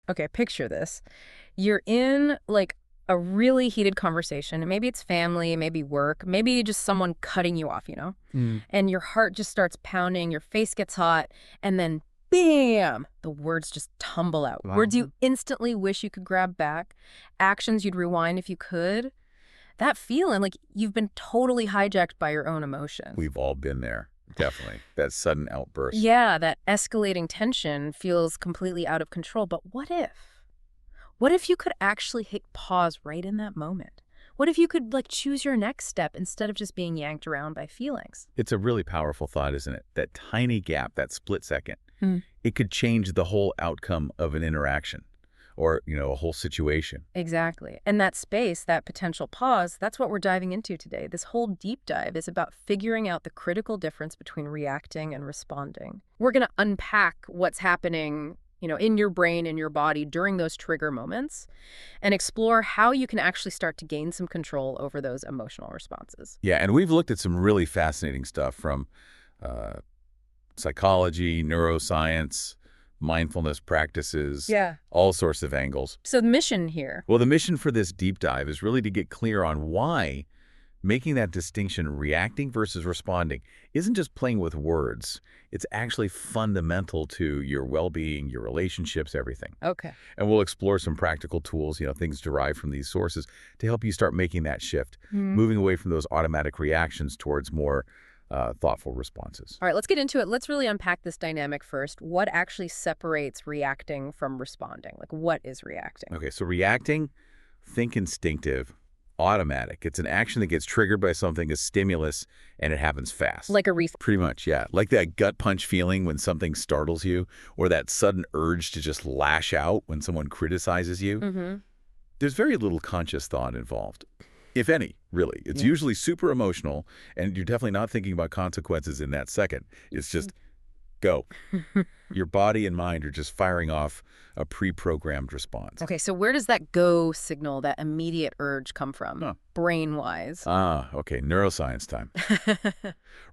Okay, picture this. You're in like a really heated conversation. Maybe it's family, maybe work, maybe just someone cutting you off, Mm. and your heart just starts pounding, your face gets hot, and then bam, the words just tumble out. Wow. Words you instantly wish you could grab back, actions you'd rewind if you could. That feeling, like you've been totally hijacked by your own emotions. We've all been there. Definitely. That sudden outburst. Yeah, that escalating tension feels completely out of control. But what if? What if you could actually hit pause right in that moment? What if you could choose your next step instead of just being yanked around by feelings? It's a really powerful thought, isn't it? That tiny gap, that split second, Hmm. it could change the whole outcome of an interaction or, a whole situation. Exactly. And that space, that potential pause, that's what we're diving into today. This whole deep dive is about figuring out the critical difference between reacting and responding. We're going to unpack what's happening, in your brain and your body during those trigger moments and explore how you can actually start to gain some control over those emotional responses. Yeah, and we've looked at some really fascinating stuff from uh, psychology, neuroscience, mindfulness practices, Yeah. all sorts of angles. So the mission here. Well, the mission for this deep dive is really to get clear on why making that distinction, reacting versus responding, isn't just playing with words. It's actually fundamental to your well-being, your relationships, everything. Okay. And we'll explore some practical tools, things derived from these sources to help you start making that shift, Hmm. moving away from those automatic reactions towards more thoughtful responses. All right, let's get into it. Let's really unpack this dynamic first. What actually separates reacting from responding? What is reacting? Okay, so reacting, think instinctive, automatic. It's an action that gets triggered by something, a stimulus, and it happens fast. Like a reflex. Pretty much, yeah. Like that gut punch feeling when something startles you, or that sudden urge to just lash out when someone criticizes you. Mm-hmm. There's very little conscious thought involved, if any, really. It's Yeah. usually super emotional, and you're definitely not thinking about consequences in that second. It's just go. Your body and mind are just firing off a pre-programmed response. Okay, so where does that go signal, that immediate urge come from, Huh. brain-wise? Okay, neuroscience time.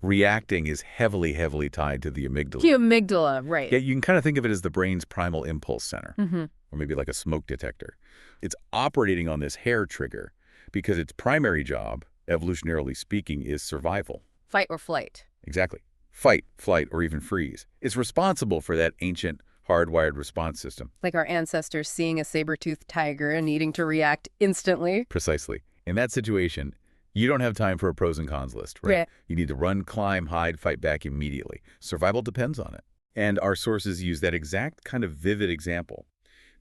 Reacting is heavily, heavily tied to the amygdala. The amygdala, right. Yeah, you can kind of think of it as the brain's primal impulse center, Mm-hmm. or maybe like a smoke detector. It's operating on this hair trigger because its primary job, evolutionarily speaking, is survival. Fight or flight. Exactly. Fight, flight, or even freeze. It's responsible for that ancient, hardwired response system. Like our ancestors seeing a saber-toothed tiger and needing to react instantly. Precisely. In that situation, you don't have time for a pros and cons list, right? Right. You need to run, climb, hide, fight back immediately. Survival depends on it. And our sources use that exact kind of vivid example,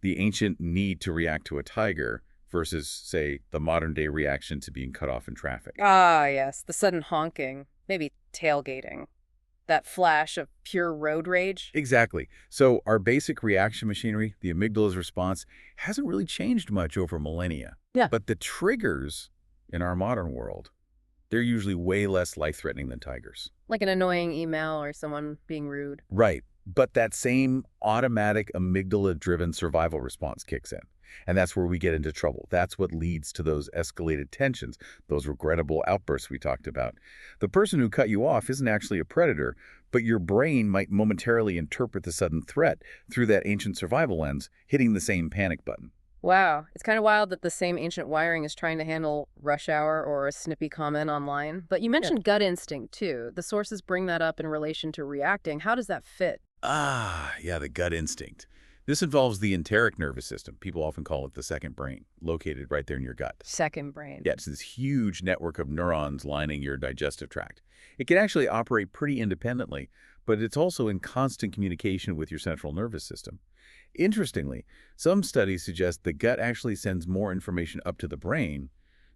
the ancient need to react to a tiger versus, say, the modern-day reaction to being cut off in traffic. Ah, yes, the sudden honking, maybe tailgating. That flash of pure road rage. Exactly. So our basic reaction machinery, the amygdala's response, hasn't really changed much over millennia. Yeah. But the triggers in our modern world, they're usually way less life-threatening than tigers. Like an annoying email or someone being rude. Right. But that same automatic amygdala-driven survival response kicks in. And that's where we get into trouble. That's what leads to those escalated tensions, those regrettable outbursts we talked about. The person who cut you off isn't actually a predator, but your brain might momentarily interpret the sudden threat through that ancient survival lens, hitting the same panic button. Wow, it's kind of wild that the same ancient wiring is trying to handle rush hour or a snippy comment online. But you mentioned gut instinct, too. The sources bring that up in relation to reacting. How does that fit? Yeah, the gut instinct. This involves the enteric nervous system. People often call it the second brain, located right there in your gut. Second brain. Yeah, it's this huge network of neurons lining your digestive tract. It can actually operate pretty independently, but it's also in constant communication with your central nervous system. Interestingly, some studies suggest the gut actually sends more information up to the brain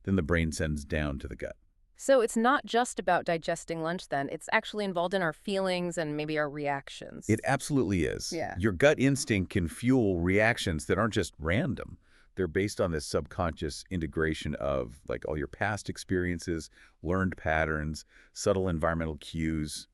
than the brain sends down to the gut. So it's not just about digesting lunch then. It's actually involved in our feelings and maybe our reactions. It absolutely is. Yeah. Your gut instinct can fuel reactions that aren't just random. They're based on this subconscious integration of all your past experiences, learned patterns, subtle environmental cues,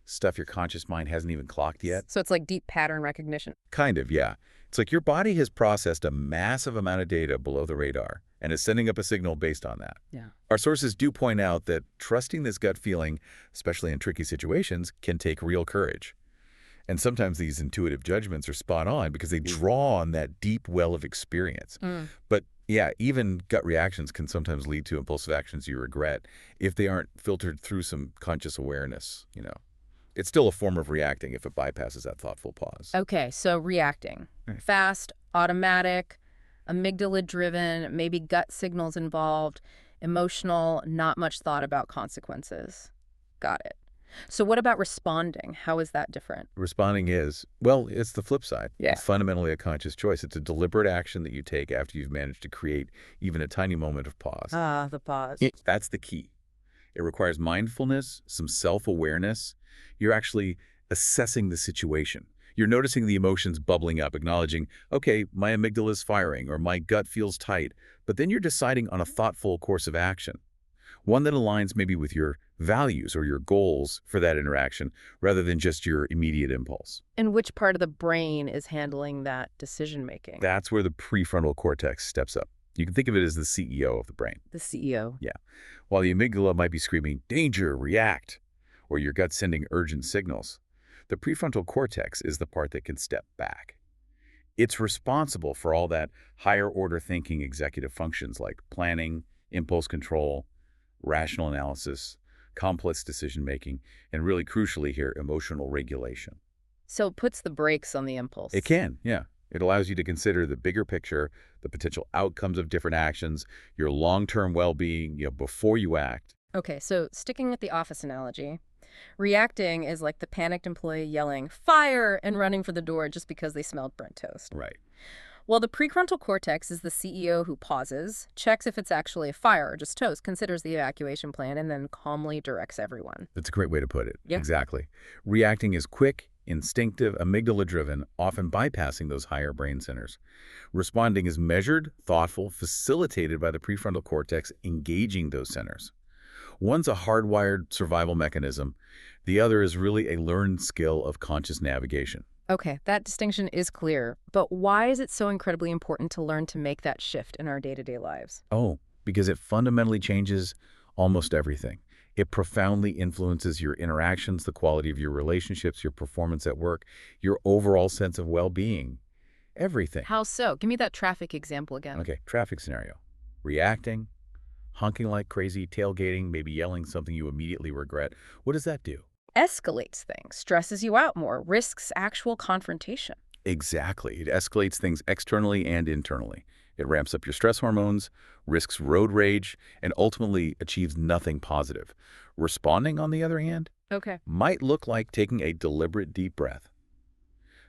stuff your conscious mind hasn't even clocked yet. So it's like deep pattern recognition. Kind of, yeah. It's like your body has processed a massive amount of data below the radar and is sending up a signal based on that. Yeah. Our sources do point out that trusting this gut feeling, especially in tricky situations, can take real courage. And sometimes these intuitive judgments are spot on because they draw on that deep well of experience. Mm. But yeah, even gut reactions can sometimes lead to impulsive actions you regret if they aren't filtered through some conscious awareness. It's still a form of reacting if it bypasses that thoughtful pause. Okay, so reacting. Right. Fast, automatic, amygdala-driven, maybe gut signals involved, emotional, not much thought about consequences. Got it. So what about responding? How is that different? Responding is, well, it's the flip side. Yeah. It's fundamentally a conscious choice. It's a deliberate action that you take after you've managed to create even a tiny moment of pause. Ah, the pause. That's the key. It requires mindfulness, some self-awareness. You're actually assessing the situation. You're noticing the emotions bubbling up, acknowledging, okay, my amygdala is firing or my gut feels tight, but then you're deciding on a thoughtful course of action, one that aligns maybe with your values or your goals for that interaction rather than just your immediate impulse. And which part of the brain is handling that decision-making? That's where the prefrontal cortex steps up. You can think of it as the CEO of the brain. The CEO. Yeah. While the amygdala might be screaming, danger, react, or your gut sending urgent signals, the prefrontal cortex is the part that can step back. It's responsible for all that higher order thinking executive functions like planning, impulse control, rational analysis, complex decision making, and really crucially here, emotional regulation. So it puts the brakes on the impulse. It can, yeah. It allows you to consider the bigger picture, the potential outcomes of different actions, your long-term well-being, before you act. Okay, so sticking with the office analogy, reacting is like the panicked employee yelling, fire, and running for the door just because they smelled burnt toast. Right. Well, the prefrontal cortex is the CEO who pauses, checks if it's actually a fire or just toast, considers the evacuation plan, and then calmly directs everyone. That's a great way to put it. Yeah. Exactly. Reacting is quick, instinctive, amygdala-driven, often bypassing those higher brain centers. Responding is measured, thoughtful, facilitated by the prefrontal cortex engaging those centers. One's a hardwired survival mechanism. The other is really a learned skill of conscious navigation. Okay, that distinction is clear, but why is it so incredibly important to learn to make that shift in our day-to-day lives? Oh, because it fundamentally changes almost everything. It profoundly influences your interactions, the quality of your relationships, your performance at work, your overall sense of well-being, everything. How so? Give me that traffic example again. Okay, traffic scenario. Reacting, honking like crazy, tailgating, maybe yelling something you immediately regret. What does that do? Escalates things, stresses you out more, risks actual confrontation. Exactly. It escalates things externally and internally. It ramps up your stress hormones, risks road rage, and ultimately achieves nothing positive. Responding, on the other hand, Okay. might look like taking a deliberate deep breath,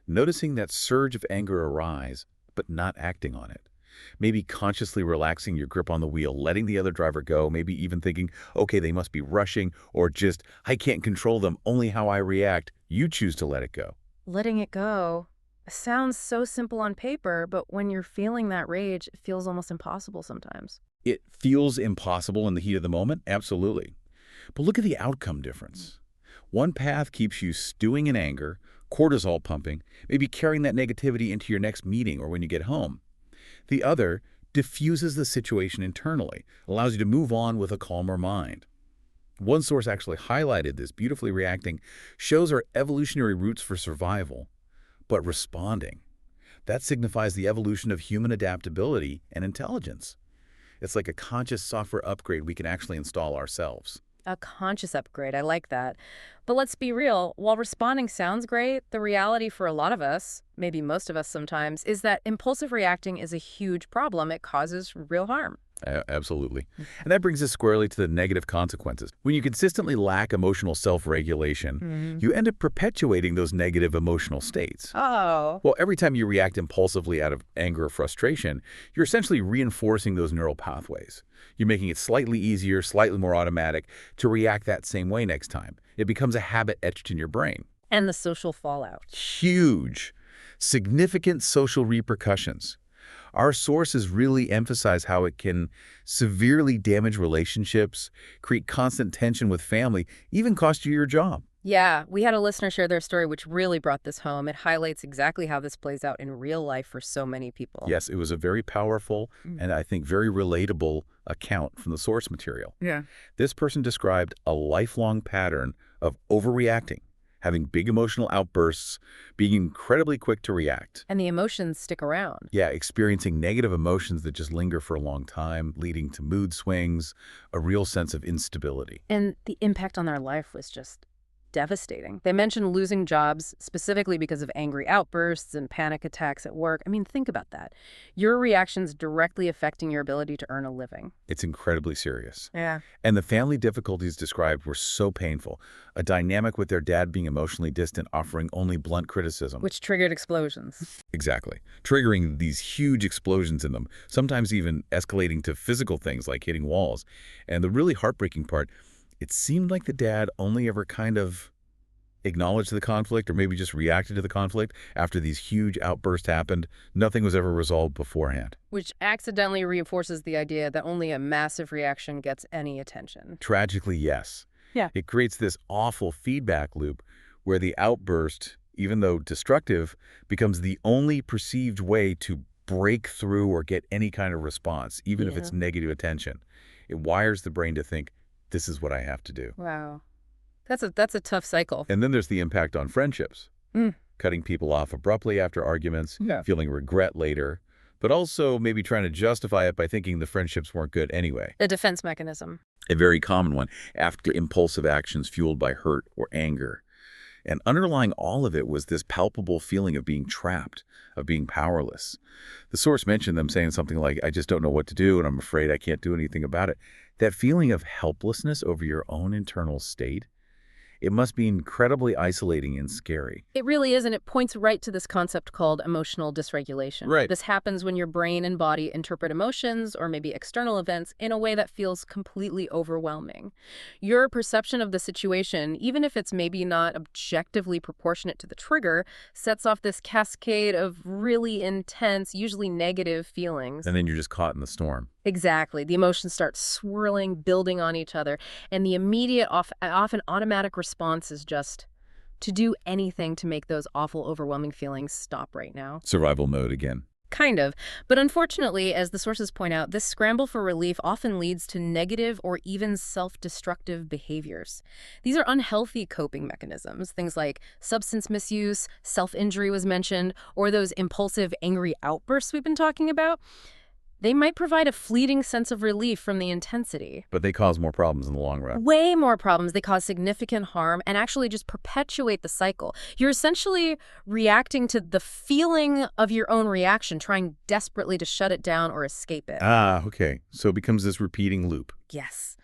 noticing that surge of anger arise, but not acting on it. Maybe consciously relaxing your grip on the wheel, letting the other driver go, maybe even thinking, okay, they must be rushing, or just, I can't control them, only how I react. You choose to let it go. Letting it go sounds so simple on paper, but when you're feeling that rage, it feels almost impossible sometimes. It feels impossible in the heat of the moment, absolutely. But look at the outcome difference. One path keeps you stewing in anger, cortisol pumping, maybe carrying that negativity into your next meeting or when you get home. The other diffuses the situation internally, allows you to move on with a calmer mind. One source actually highlighted this. Beautifully reacting shows our evolutionary roots for survival, but responding, that signifies the evolution of human adaptability and intelligence. It's like a conscious software upgrade we can actually install ourselves. A conscious upgrade, I like that. But let's be real, while responding sounds great, the reality for a lot of us, maybe most of us sometimes, is that impulsive reacting is a huge problem. It causes real harm. Absolutely. And that brings us squarely to the negative consequences. When you consistently lack emotional self-regulation, you end up perpetuating those negative emotional states. Oh. Well, every time you react impulsively out of anger or frustration, you're essentially reinforcing those neural pathways. You're making it slightly easier, slightly more automatic to react that same way next time. It becomes a habit etched in your brain. And the social fallout. Huge, significant social repercussions. Our sources really emphasize how it can severely damage relationships, create constant tension with family, even cost you your job. Yeah, we had a listener share their story which really brought this home. It highlights exactly how this plays out in real life for so many people. Yes, it was a very powerful and I think very relatable account from the source material. Yeah. This person described a lifelong pattern of overreacting, having big emotional outbursts, being incredibly quick to react. And the emotions stick around. Yeah, experiencing negative emotions that just linger for a long time, leading to mood swings, a real sense of instability. And the impact on their life was just devastating. They mentioned losing jobs specifically because of angry outbursts and panic attacks at work. I mean, think about that. Your reactions directly affecting your ability to earn a living. It's incredibly serious. Yeah. And the family difficulties described were so painful. A dynamic with their dad being emotionally distant, offering only blunt criticism. Which triggered explosions. Exactly. Triggering these huge explosions in them, sometimes even escalating to physical things like hitting walls. And the really heartbreaking part, it seemed like the dad only ever kind of acknowledged the conflict or maybe just reacted to the conflict after these huge outbursts happened. Nothing was ever resolved beforehand. Which accidentally reinforces the idea that only a massive reaction gets any attention. Tragically, yes. Yeah. It creates this awful feedback loop where the outburst, even though destructive, becomes the only perceived way to break through or get any kind of response, even if it's negative attention. It wires the brain to think, this is what I have to do. Wow. That's a tough cycle. And then there's the impact on friendships. Cutting people off abruptly after arguments, feeling regret later, but also maybe trying to justify it by thinking the friendships weren't good anyway. A defense mechanism. A very common one after impulsive actions fueled by hurt or anger. And underlying all of it was this palpable feeling of being trapped, of being powerless. The source mentioned them saying something like, I just don't know what to do and I'm afraid I can't do anything about it. That feeling of helplessness over your own internal state, it must be incredibly isolating and scary. It really is, and it points right to this concept called emotional dysregulation. Right. This happens when your brain and body interpret emotions or maybe external events in a way that feels completely overwhelming. Your perception of the situation, even if it's maybe not objectively proportionate to the trigger, sets off this cascade of really intense, usually negative feelings. And then you're just caught in the storm. Exactly. The emotions start swirling, building on each other, and the immediate, often automatic response is just to do anything to make those awful, overwhelming feelings stop right now. Survival mode again. Kind of. But unfortunately, as the sources point out, this scramble for relief often leads to negative or even self-destructive behaviors. These are unhealthy coping mechanisms. Things like substance misuse, self-injury was mentioned, or those impulsive, angry outbursts we've been talking about. They might provide a fleeting sense of relief from the intensity. But they cause more problems in the long run. Way more problems. They cause significant harm and actually just perpetuate the cycle. You're essentially reacting to the feeling of your own reaction, trying desperately to shut it down or escape it. Ah, okay. So it becomes this repeating loop. Yes.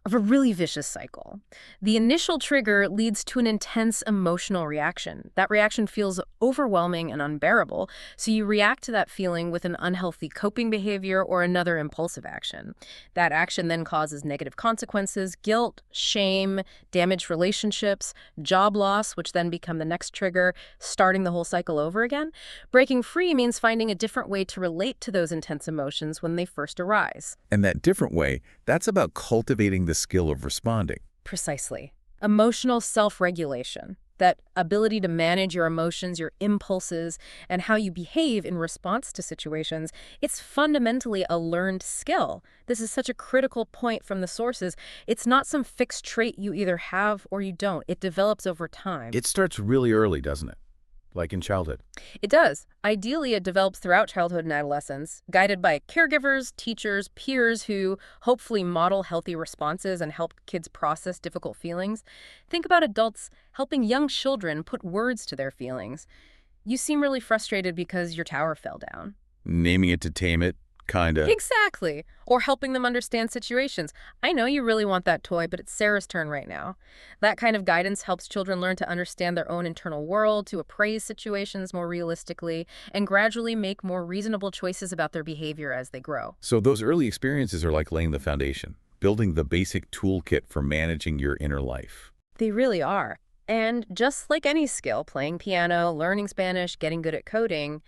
Of a really vicious cycle. The initial trigger leads to an intense emotional reaction. That reaction feels overwhelming and unbearable, so you react to that feeling with an unhealthy coping behavior or another impulsive action. That action then causes negative consequences, guilt, shame, damaged relationships, job loss, which then become the next trigger, starting the whole cycle over again. Breaking free means finding a different way to relate to those intense emotions when they first arise. And that different way, that's about cultivating the skill of responding. Precisely. Emotional self-regulation. That ability to manage your emotions, your impulses, and how you behave in response to situations, it's fundamentally a learned skill. This is such a critical point from the sources. It's not some fixed trait you either have or you don't. It develops over time. It starts really early, doesn't it? Like in childhood. It does. Ideally, it develops throughout childhood and adolescence, guided by caregivers, teachers, peers who hopefully model healthy responses and help kids process difficult feelings. Think about adults helping young children put words to their feelings. You seem really frustrated because your tower fell down. Naming it to tame it, kinda. Exactly. Or helping them understand situations. I know you really want that toy, but it's Sarah's turn right now. That kind of guidance helps children learn to understand their own internal world, to appraise situations more realistically, and gradually make more reasonable choices about their behavior as they grow. So those early experiences are like laying the foundation, building the basic toolkit for managing your inner life. They really are. And just like any skill, playing piano, learning Spanish, getting good at coding,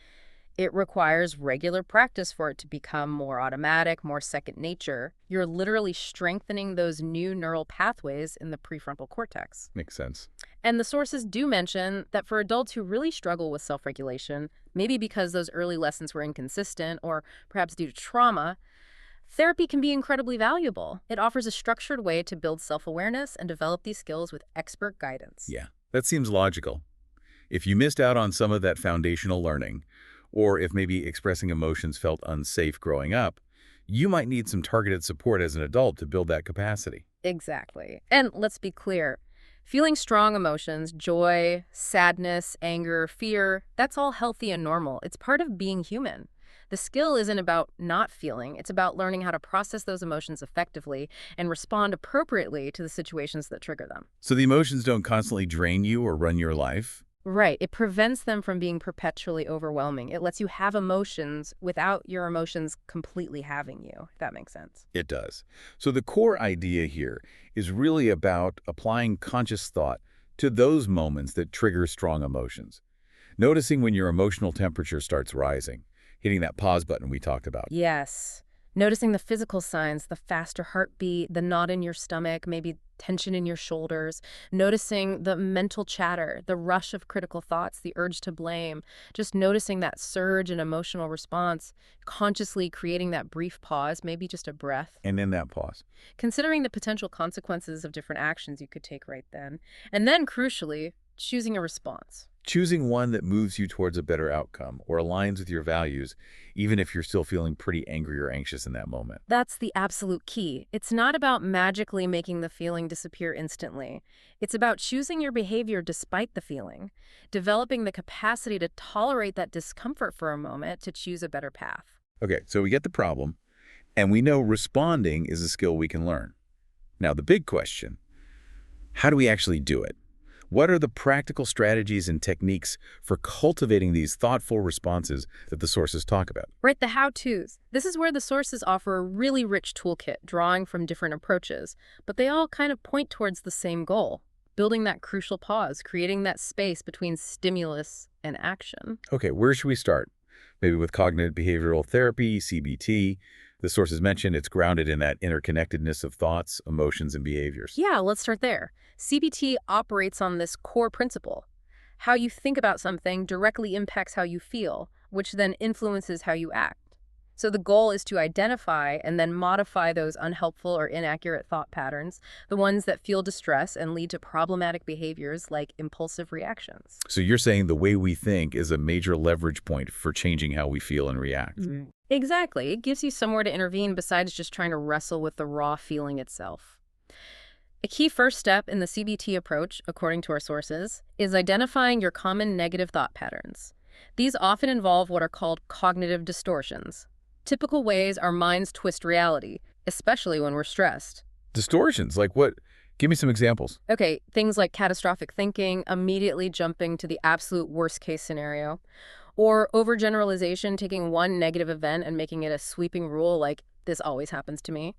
it requires regular practice for it to become more automatic, more second nature. You're literally strengthening those new neural pathways in the prefrontal cortex. Makes sense. And the sources do mention that for adults who really struggle with self-regulation, maybe because those early lessons were inconsistent or perhaps due to trauma, therapy can be incredibly valuable. It offers a structured way to build self-awareness and develop these skills with expert guidance. Yeah. That seems logical. If you missed out on some of that foundational learning, or if maybe expressing emotions felt unsafe growing up, you might need some targeted support as an adult to build that capacity. Exactly. And let's be clear. Feeling strong emotions, joy, sadness, anger, fear, that's all healthy and normal. It's part of being human. The skill isn't about not feeling, it's about learning how to process those emotions effectively and respond appropriately to the situations that trigger them. So the emotions don't constantly drain you or run your life? Right. It prevents them from being perpetually overwhelming. It lets you have emotions without your emotions completely having you, if that makes sense. It does. So the core idea here is really about applying conscious thought to those moments that trigger strong emotions. Noticing when your emotional temperature starts rising, hitting that pause button we talked about. Yes. Noticing the physical signs, the faster heartbeat, the knot in your stomach, maybe tension in your shoulders. Noticing the mental chatter, the rush of critical thoughts, the urge to blame. Just noticing that surge in emotional response, consciously creating that brief pause, maybe just a breath. And in that pause. Considering the potential consequences of different actions you could take right then. And then, crucially, choosing a response. Choosing one that moves you towards a better outcome or aligns with your values, even if you're still feeling pretty angry or anxious in that moment. That's the absolute key. It's not about magically making the feeling disappear instantly. It's about choosing your behavior despite the feeling, developing the capacity to tolerate that discomfort for a moment to choose a better path. Okay, so we get the problem, and we know responding is a skill we can learn. Now, the big question, how do we actually do it? What are the practical strategies and techniques for cultivating these thoughtful responses that the sources talk about? Right, the how-tos. This is where the sources offer a really rich toolkit, drawing from different approaches, but they all kind of point towards the same goal, building that crucial pause, creating that space between stimulus and action. Okay, where should we start? Maybe with cognitive behavioral therapy, CBT. The sources mentioned it's grounded in that interconnectedness of thoughts, emotions, and behaviors. Yeah, let's start there. CBT operates on this core principle. How you think about something directly impacts how you feel, which then influences how you act. So the goal is to identify and then modify those unhelpful or inaccurate thought patterns, the ones that feel distress and lead to problematic behaviors like impulsive reactions. So you're saying the way we think is a major leverage point for changing how we feel and react. Exactly. It gives you somewhere to intervene besides just trying to wrestle with the raw feeling itself. A key first step in the CBT approach, according to our sources, is identifying your common negative thought patterns. These often involve what are called cognitive distortions. Typical ways our minds twist reality, especially when we're stressed. Distortions, like what? Give me some examples. Okay, things like catastrophic thinking, immediately jumping to the absolute worst case scenario, or overgeneralization, taking one negative event and making it a sweeping rule like, this always happens to me.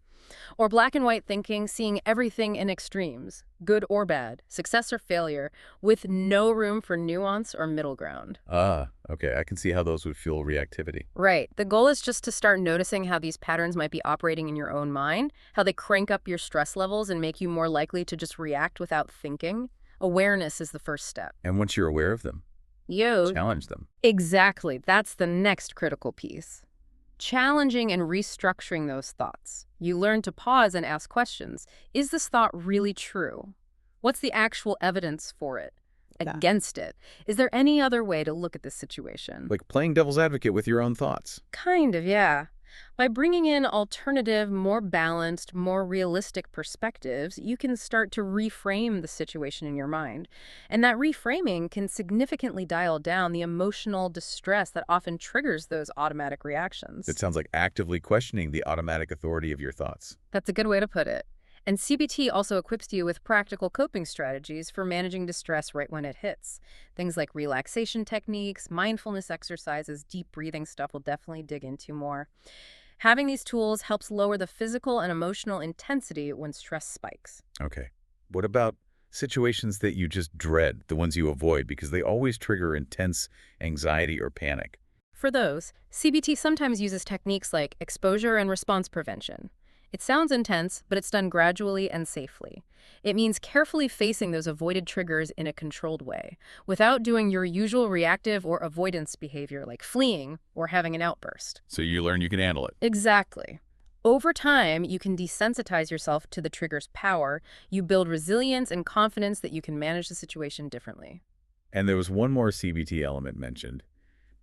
Or black and white thinking, seeing everything in extremes, good or bad, success or failure, with no room for nuance or middle ground. Ah, okay, I can see how those would fuel reactivity. Right. The goal is just to start noticing how these patterns might be operating in your own mind, how they crank up your stress levels and make you more likely to just react without thinking. Awareness is the first step. And once you're aware of them, challenge them. Exactly. That's the next critical piece. Challenging and restructuring those thoughts. You learn to pause and ask questions. Is this thought really true? What's the actual evidence for it? Yeah. Against it? Is there any other way to look at this situation? Like playing devil's advocate with your own thoughts. Kind of, yeah. By bringing in alternative, more balanced, more realistic perspectives, you can start to reframe the situation in your mind. And that reframing can significantly dial down the emotional distress that often triggers those automatic reactions. It sounds like actively questioning the automatic authority of your thoughts. That's a good way to put it. And CBT also equips you with practical coping strategies for managing distress right when it hits. Things like relaxation techniques, mindfulness exercises, deep breathing stuff we'll definitely dig into more. Having these tools helps lower the physical and emotional intensity when stress spikes. Okay. What about situations that you just dread, the ones you avoid, because they always trigger intense anxiety or panic? For those, CBT sometimes uses techniques like exposure and response prevention. It sounds intense, but it's done gradually and safely. It means carefully facing those avoided triggers in a controlled way, without doing your usual reactive or avoidance behavior like fleeing or having an outburst. So you learn you can handle it. Exactly. Over time, you can desensitize yourself to the trigger's power. You build resilience and confidence that you can manage the situation differently. And there was one more CBT element mentioned,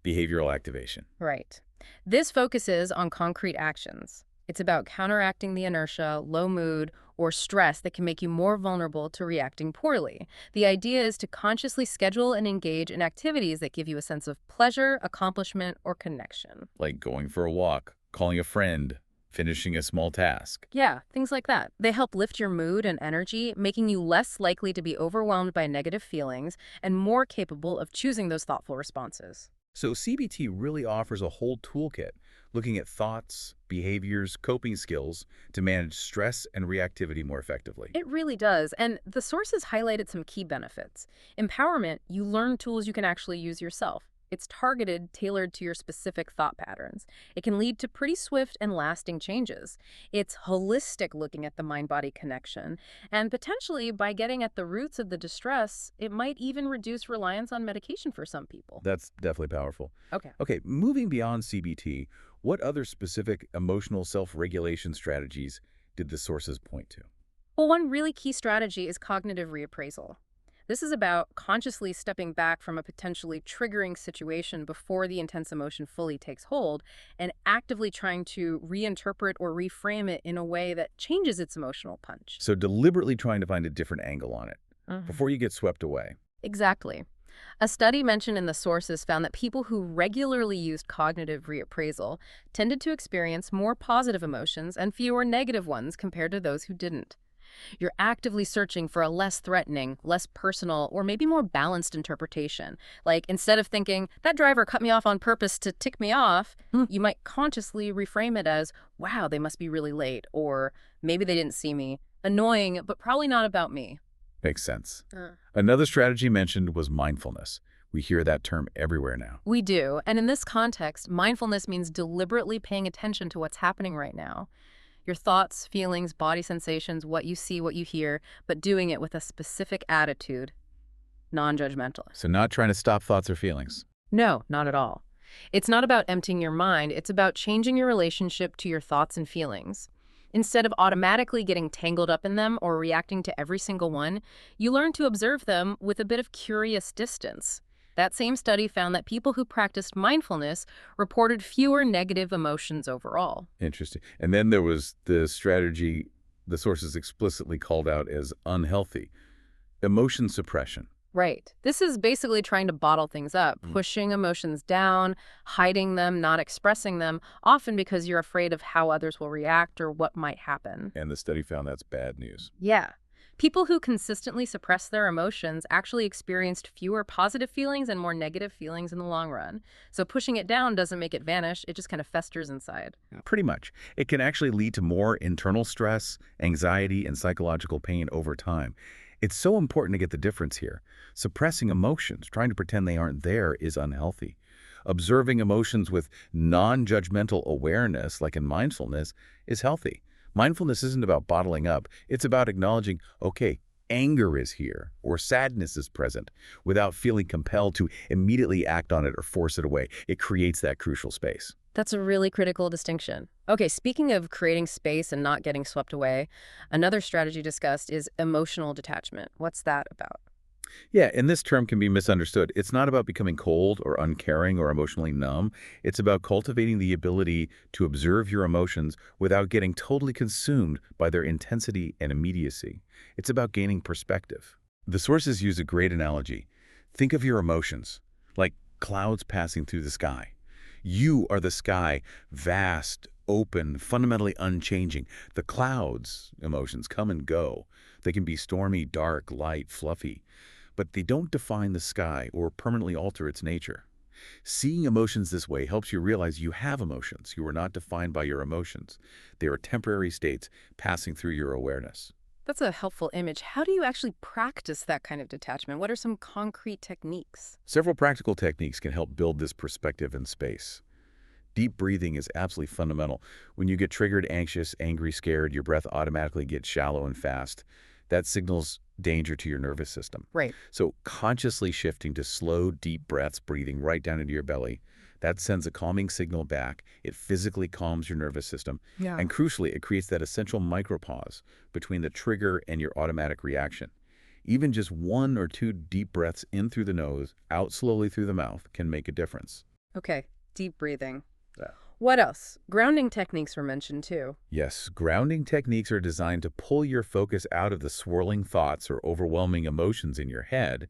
behavioral activation. Right. This focuses on concrete actions. It's about counteracting the inertia, low mood, or stress that can make you more vulnerable to reacting poorly. The idea is to consciously schedule and engage in activities that give you a sense of pleasure, accomplishment, or connection. Like going for a walk, calling a friend, finishing a small task. Yeah, things like that. They help lift your mood and energy, making you less likely to be overwhelmed by negative feelings and more capable of choosing those thoughtful responses. So CBT really offers a whole toolkit, looking at thoughts, behaviors, coping skills to manage stress and reactivity more effectively. It really does. And the sources highlighted some key benefits. Empowerment, you learn tools you can actually use yourself. It's targeted, tailored to your specific thought patterns. It can lead to pretty swift and lasting changes. It's holistic, looking at the mind-body connection. And potentially, by getting at the roots of the distress, it might even reduce reliance on medication for some people. That's definitely powerful. Okay. Okay, moving beyond CBT, what other specific emotional self-regulation strategies did the sources point to? Well, one really key strategy is cognitive reappraisal. This is about consciously stepping back from a potentially triggering situation before the intense emotion fully takes hold and actively trying to reinterpret or reframe it in a way that changes its emotional punch. So deliberately trying to find a different angle on it Mhm. before you get swept away. Exactly. A study mentioned in the sources found that people who regularly used cognitive reappraisal tended to experience more positive emotions and fewer negative ones compared to those who didn't. You're actively searching for a less threatening, less personal, or maybe more balanced interpretation. Like, instead of thinking, that driver cut me off on purpose to tick me off, you might consciously reframe it as, wow, they must be really late, or maybe they didn't see me. Annoying, but probably not about me. Makes sense. Another strategy mentioned was mindfulness. We hear that term everywhere now. We do. And in this context, mindfulness means deliberately paying attention to what's happening right now. Your thoughts, feelings, body sensations, what you see, what you hear, but doing it with a specific attitude, non-judgmental. So not trying to stop thoughts or feelings. No, not at all. It's not about emptying your mind, it's about changing your relationship to your thoughts and feelings. Instead of automatically getting tangled up in them or reacting to every single one, you learn to observe them with a bit of curious distance. That same study found that people who practiced mindfulness reported fewer negative emotions overall. Interesting. And then there was the strategy the sources explicitly called out as unhealthy, emotion suppression. Right. This is basically trying to bottle things up, Mm. pushing emotions down, hiding them, not expressing them, often because you're afraid of how others will react or what might happen. And the study found that's bad news. Yeah. People who consistently suppress their emotions actually experienced fewer positive feelings and more negative feelings in the long run. So pushing it down doesn't make it vanish, it just kind of festers inside. Pretty much. It can actually lead to more internal stress, anxiety, and psychological pain over time. It's so important to get the difference here. Suppressing emotions, trying to pretend they aren't there, is unhealthy. Observing emotions with non-judgmental awareness, like in mindfulness, is healthy. Mindfulness isn't about bottling up. It's about acknowledging, okay, anger is here or sadness is present without feeling compelled to immediately act on it or force it away. It creates that crucial space. That's a really critical distinction. Okay, speaking of creating space and not getting swept away, another strategy discussed is emotional detachment. What's that about? Yeah, and this term can be misunderstood. It's not about becoming cold or uncaring or emotionally numb. It's about cultivating the ability to observe your emotions without getting totally consumed by their intensity and immediacy. It's about gaining perspective. The sources use a great analogy. Think of your emotions like clouds passing through the sky. You are the sky, vast, open, fundamentally unchanging. The clouds, emotions, come and go. They can be stormy, dark, light, fluffy, but they don't define the sky or permanently alter its nature. Seeing emotions this way helps you realize you have emotions. You are not defined by your emotions. They are temporary states passing through your awareness. That's a helpful image. How do you actually practice that kind of detachment? What are some concrete techniques? Several practical techniques can help build this perspective in space. Deep breathing is absolutely fundamental. When you get triggered, anxious, angry, scared, your breath automatically gets shallow and fast. That signals danger to your nervous system. Right. So consciously shifting to slow, deep breaths, breathing right down into your belly, That sends a calming signal back. It physically calms your nervous system. Yeah. And crucially, it creates that essential micropause between the trigger and your automatic reaction. Even just 1 or 2 deep breaths in through the nose, out slowly through the mouth, can make a difference. Okay, deep breathing. Yeah. What else? Grounding techniques were mentioned too. Yes, grounding techniques are designed to pull your focus out of the swirling thoughts or overwhelming emotions in your head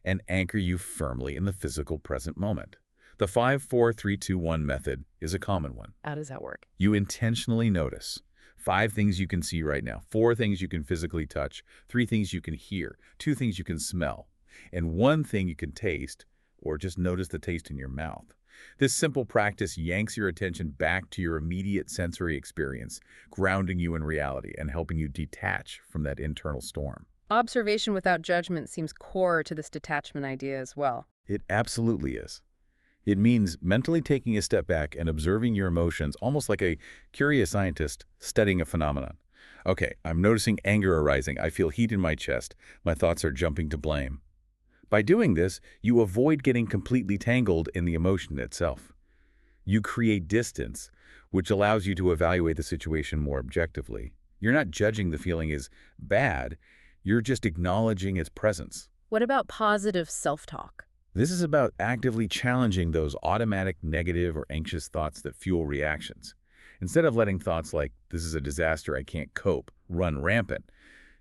and anchor you firmly in the physical present moment. The 5-4-3-2-1 method is a common one. How does that work? You intentionally notice 5 things you can see right now, 4 things you can physically touch, 3 things you can hear, 2 things you can smell, and 1 thing you can taste or just notice the taste in your mouth. This simple practice yanks your attention back to your immediate sensory experience, grounding you in reality and helping you detach from that internal storm. Observation without judgment seems core to this detachment idea as well. It absolutely is. It means mentally taking a step back and observing your emotions almost like a curious scientist studying a phenomenon. Okay, I'm noticing anger arising. I feel heat in my chest. My thoughts are jumping to blame. By doing this, you avoid getting completely tangled in the emotion itself. You create distance, which allows you to evaluate the situation more objectively. You're not judging the feeling as bad. You're just acknowledging its presence. What about positive self-talk? This is about actively challenging those automatic negative or anxious thoughts that fuel reactions. Instead of letting thoughts like, this is a disaster, I can't cope, run rampant,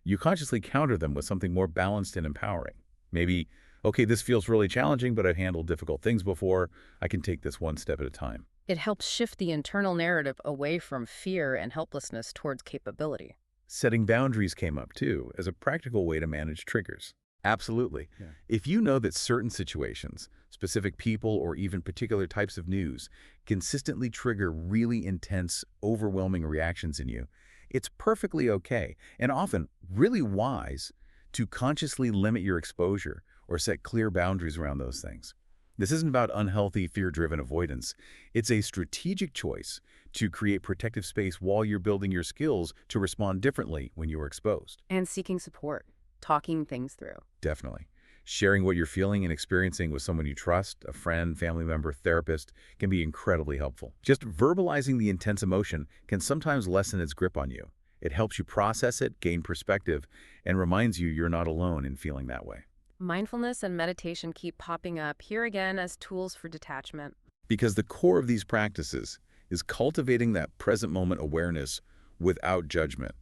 you consciously counter them with something more balanced and empowering. Maybe, okay, this feels really challenging, but I've handled difficult things before. I can take this one step at a time. It helps shift the internal narrative away from fear and helplessness towards capability. Setting boundaries came up, too, as a practical way to manage triggers. Absolutely. Yeah. If you know that certain situations, specific people, or even particular types of news consistently trigger really intense, overwhelming reactions in you, it's perfectly okay, and often really wise, to consciously limit your exposure or set clear boundaries around those things. This isn't about unhealthy, fear-driven avoidance. It's a strategic choice to create protective space while you're building your skills to respond differently when you're exposed. And seeking support, talking things through. Definitely. Sharing what you're feeling and experiencing with someone you trust, a friend, family member, therapist, can be incredibly helpful. Just verbalizing the intense emotion can sometimes lessen its grip on you. It helps you process it, gain perspective, and reminds you you're not alone in feeling that way. Mindfulness and meditation keep popping up here again as tools for detachment. Because the core of these practices is cultivating that present moment awareness without judgment.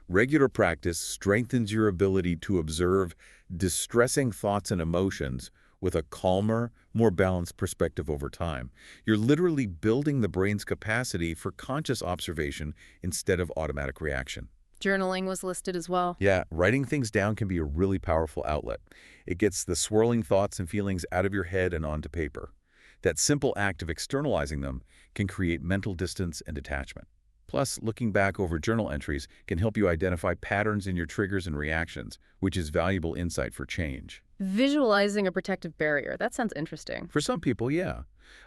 Regular practice strengthens your ability to observe distressing thoughts and emotions with a calmer, more balanced perspective over time. You're literally building the brain's capacity for conscious observation instead of automatic reaction. Journaling was listed as well. Yeah, writing things down can be a really powerful outlet. It gets the swirling thoughts and feelings out of your head and onto paper. That simple act of externalizing them can create mental distance and detachment. Plus, looking back over journal entries can help you identify patterns in your triggers and reactions, which is valuable insight for change. Visualizing a protective barrier. That sounds interesting. For some people, yeah.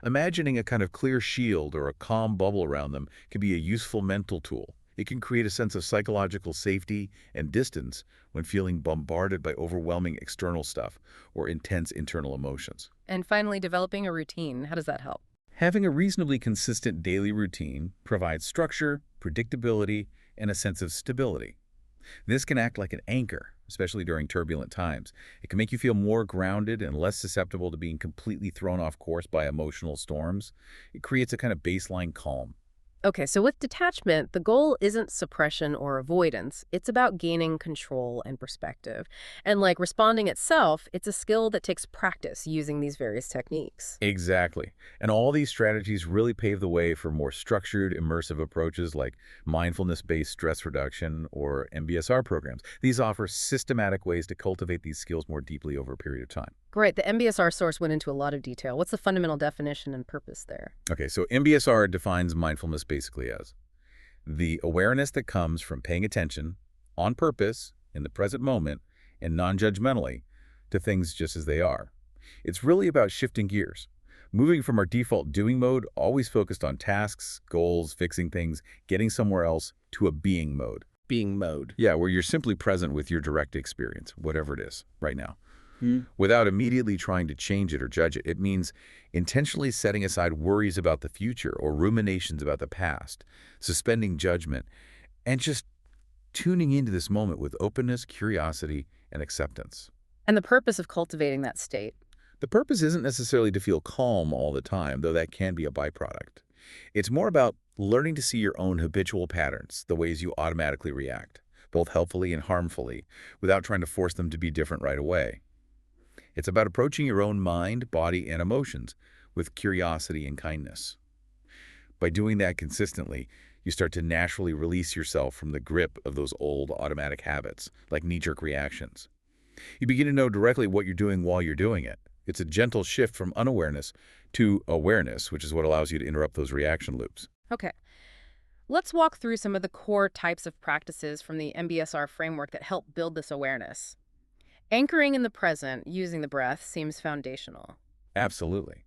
Imagining a kind of clear shield or a calm bubble around them can be a useful mental tool. It can create a sense of psychological safety and distance when feeling bombarded by overwhelming external stuff or intense internal emotions. And finally, developing a routine. How does that help? Having a reasonably consistent daily routine provides structure, predictability, and a sense of stability. This can act like an anchor, especially during turbulent times. It can make you feel more grounded and less susceptible to being completely thrown off course by emotional storms. It creates a kind of baseline calm. Okay, so with detachment, the goal isn't suppression or avoidance. It's about gaining control and perspective. And like responding itself, it's a skill that takes practice using these various techniques. Exactly. And all these strategies really pave the way for more structured, immersive approaches like mindfulness-based stress reduction or MBSR programs. These offer systematic ways to cultivate these skills more deeply over a period of time. Great. The MBSR source went into a lot of detail. What's the fundamental definition and purpose there? Okay, so MBSR defines mindfulness basically as the awareness that comes from paying attention on purpose in the present moment and non-judgmentally to things just as they are. It's really about shifting gears, moving from our default doing mode, always focused on tasks, goals, fixing things, getting somewhere else, to a being mode. Being mode. Yeah, where you're simply present with your direct experience, whatever it is, right now. Mm. Without immediately trying to change it or judge it. It means intentionally setting aside worries about the future or ruminations about the past, suspending judgment, and just tuning into this moment with openness, curiosity, and acceptance. And the purpose of cultivating that state. The purpose isn't necessarily to feel calm all the time, though that can be a byproduct. It's more about learning to see your own habitual patterns, the ways you automatically react, both helpfully and harmfully, without trying to force them to be different right away. It's about approaching your own mind, body, and emotions with curiosity and kindness. By doing that consistently, you start to naturally release yourself from the grip of those old automatic habits, like knee-jerk reactions. You begin to know directly what you're doing while you're doing it. It's a gentle shift from unawareness to awareness, which is what allows you to interrupt those reaction loops. Okay. Let's walk through some of the core types of practices from the MBSR framework that help build this awareness. Anchoring in the present using the breath seems foundational. Absolutely.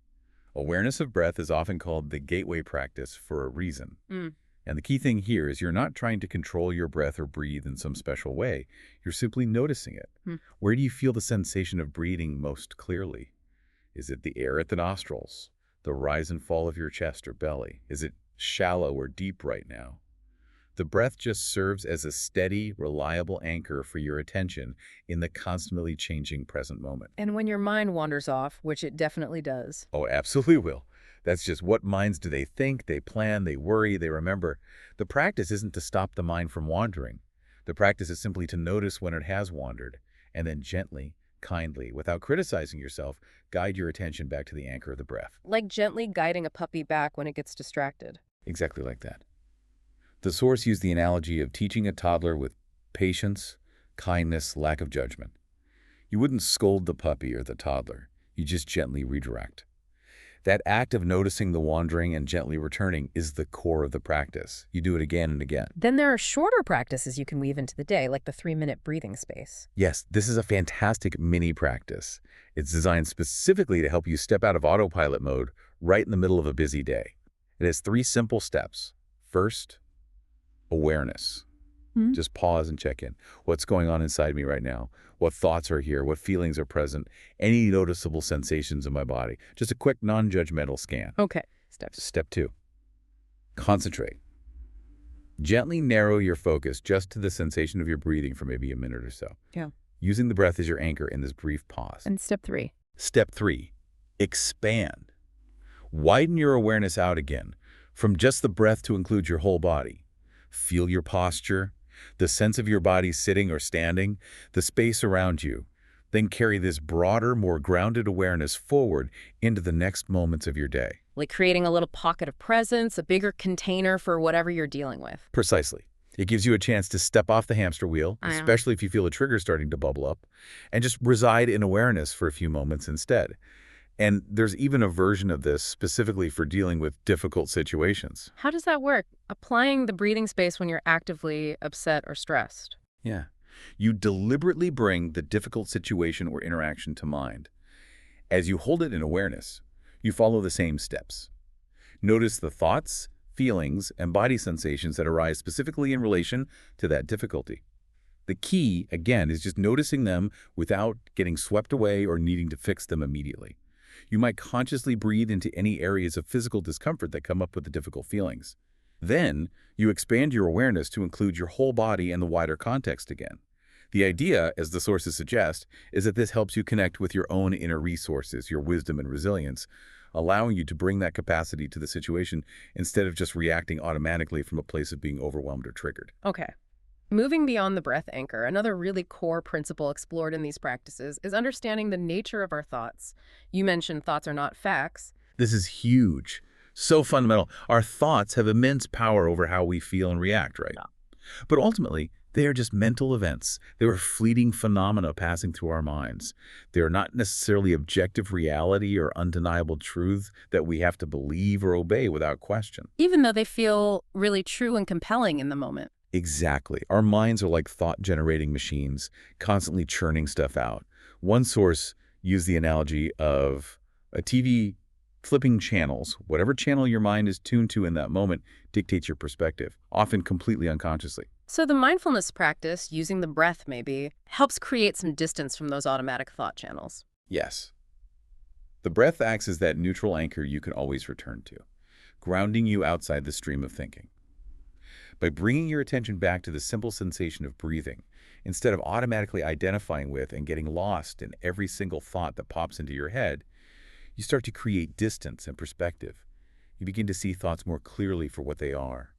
Awareness of breath is often called the gateway practice for a reason. Mm. And the key thing here is you're not trying to control your breath or breathe in some special way. You're simply noticing it. Hmm. Where do you feel the sensation of breathing most clearly? Is it the air at the nostrils, the rise and fall of your chest or belly? Is it shallow or deep right now? The breath just serves as a steady, reliable anchor for your attention in the constantly changing present moment. And when your mind wanders off, which it definitely does. Oh, absolutely will. That's just what minds do they think, they plan, they worry, they remember. The practice isn't to stop the mind from wandering. The practice is simply to notice when it has wandered, and then gently, kindly, without criticizing yourself, guide your attention back to the anchor of the breath. Like gently guiding a puppy back when it gets distracted. Exactly like that. The source used the analogy of teaching a toddler with patience, kindness, lack of judgment. You wouldn't scold the puppy or the toddler. You just gently redirect. That act of noticing the wandering and gently returning is the core of the practice. You do it again and again. Then there are shorter practices you can weave into the day, like the 3-minute breathing space. Yes, this is a fantastic mini practice. It's designed specifically to help you step out of autopilot mode right in the middle of a busy day. It has 3 simple steps. First, awareness. Just pause and check in. What's going on inside me right now? What thoughts are here? What feelings are present? Any noticeable sensations in my body? Just a quick non-judgmental scan. Okay. Steps. Step 2, concentrate. Gently narrow your focus just to the sensation of your breathing for maybe a minute or so. Yeah. Using the breath as your anchor in this brief pause. And step 3. Step 3, expand. Widen your awareness out again, from just the breath to include your whole body. Feel your posture, the sense of your body sitting or standing, the space around you. Then carry this broader, more grounded awareness forward into the next moments of your day. Like creating a little pocket of presence, a bigger container for whatever you're dealing with. Precisely. It gives you a chance to step off the hamster wheel, especially if you feel a trigger starting to bubble up, and just reside in awareness for a few moments instead. And there's even a version of this specifically for dealing with difficult situations. How does that work? Applying the breathing space when you're actively upset or stressed. Yeah. You deliberately bring the difficult situation or interaction to mind. As you hold it in awareness, you follow the same steps. Notice the thoughts, feelings, and body sensations that arise specifically in relation to that difficulty. The key, again, is just noticing them without getting swept away or needing to fix them immediately. You might consciously breathe into any areas of physical discomfort that come up with the difficult feelings. Then, you expand your awareness to include your whole body and the wider context again. The idea, as the sources suggest, is that this helps you connect with your own inner resources, your wisdom and resilience, allowing you to bring that capacity to the situation instead of just reacting automatically from a place of being overwhelmed or triggered. Okay. Moving beyond the breath anchor, another really core principle explored in these practices is understanding the nature of our thoughts. You mentioned thoughts are not facts. This is huge. So fundamental. Our thoughts have immense power over how we feel and react, right? Yeah. But ultimately, they are just mental events. They are fleeting phenomena passing through our minds. They are not necessarily objective reality or undeniable truth that we have to believe or obey without question. Even though they feel really true and compelling in the moment. Exactly. Our minds are like thought-generating machines, constantly churning stuff out. One source used the analogy of a TV flipping channels. Whatever channel your mind is tuned to in that moment dictates your perspective, often completely unconsciously. So the mindfulness practice, using the breath maybe, helps create some distance from those automatic thought channels. Yes. The breath acts as that neutral anchor you can always return to, grounding you outside the stream of thinking. By bringing your attention back to the simple sensation of breathing, instead of automatically identifying with and getting lost in every single thought that pops into your head, you start to create distance and perspective. You begin to see thoughts more clearly for what they are.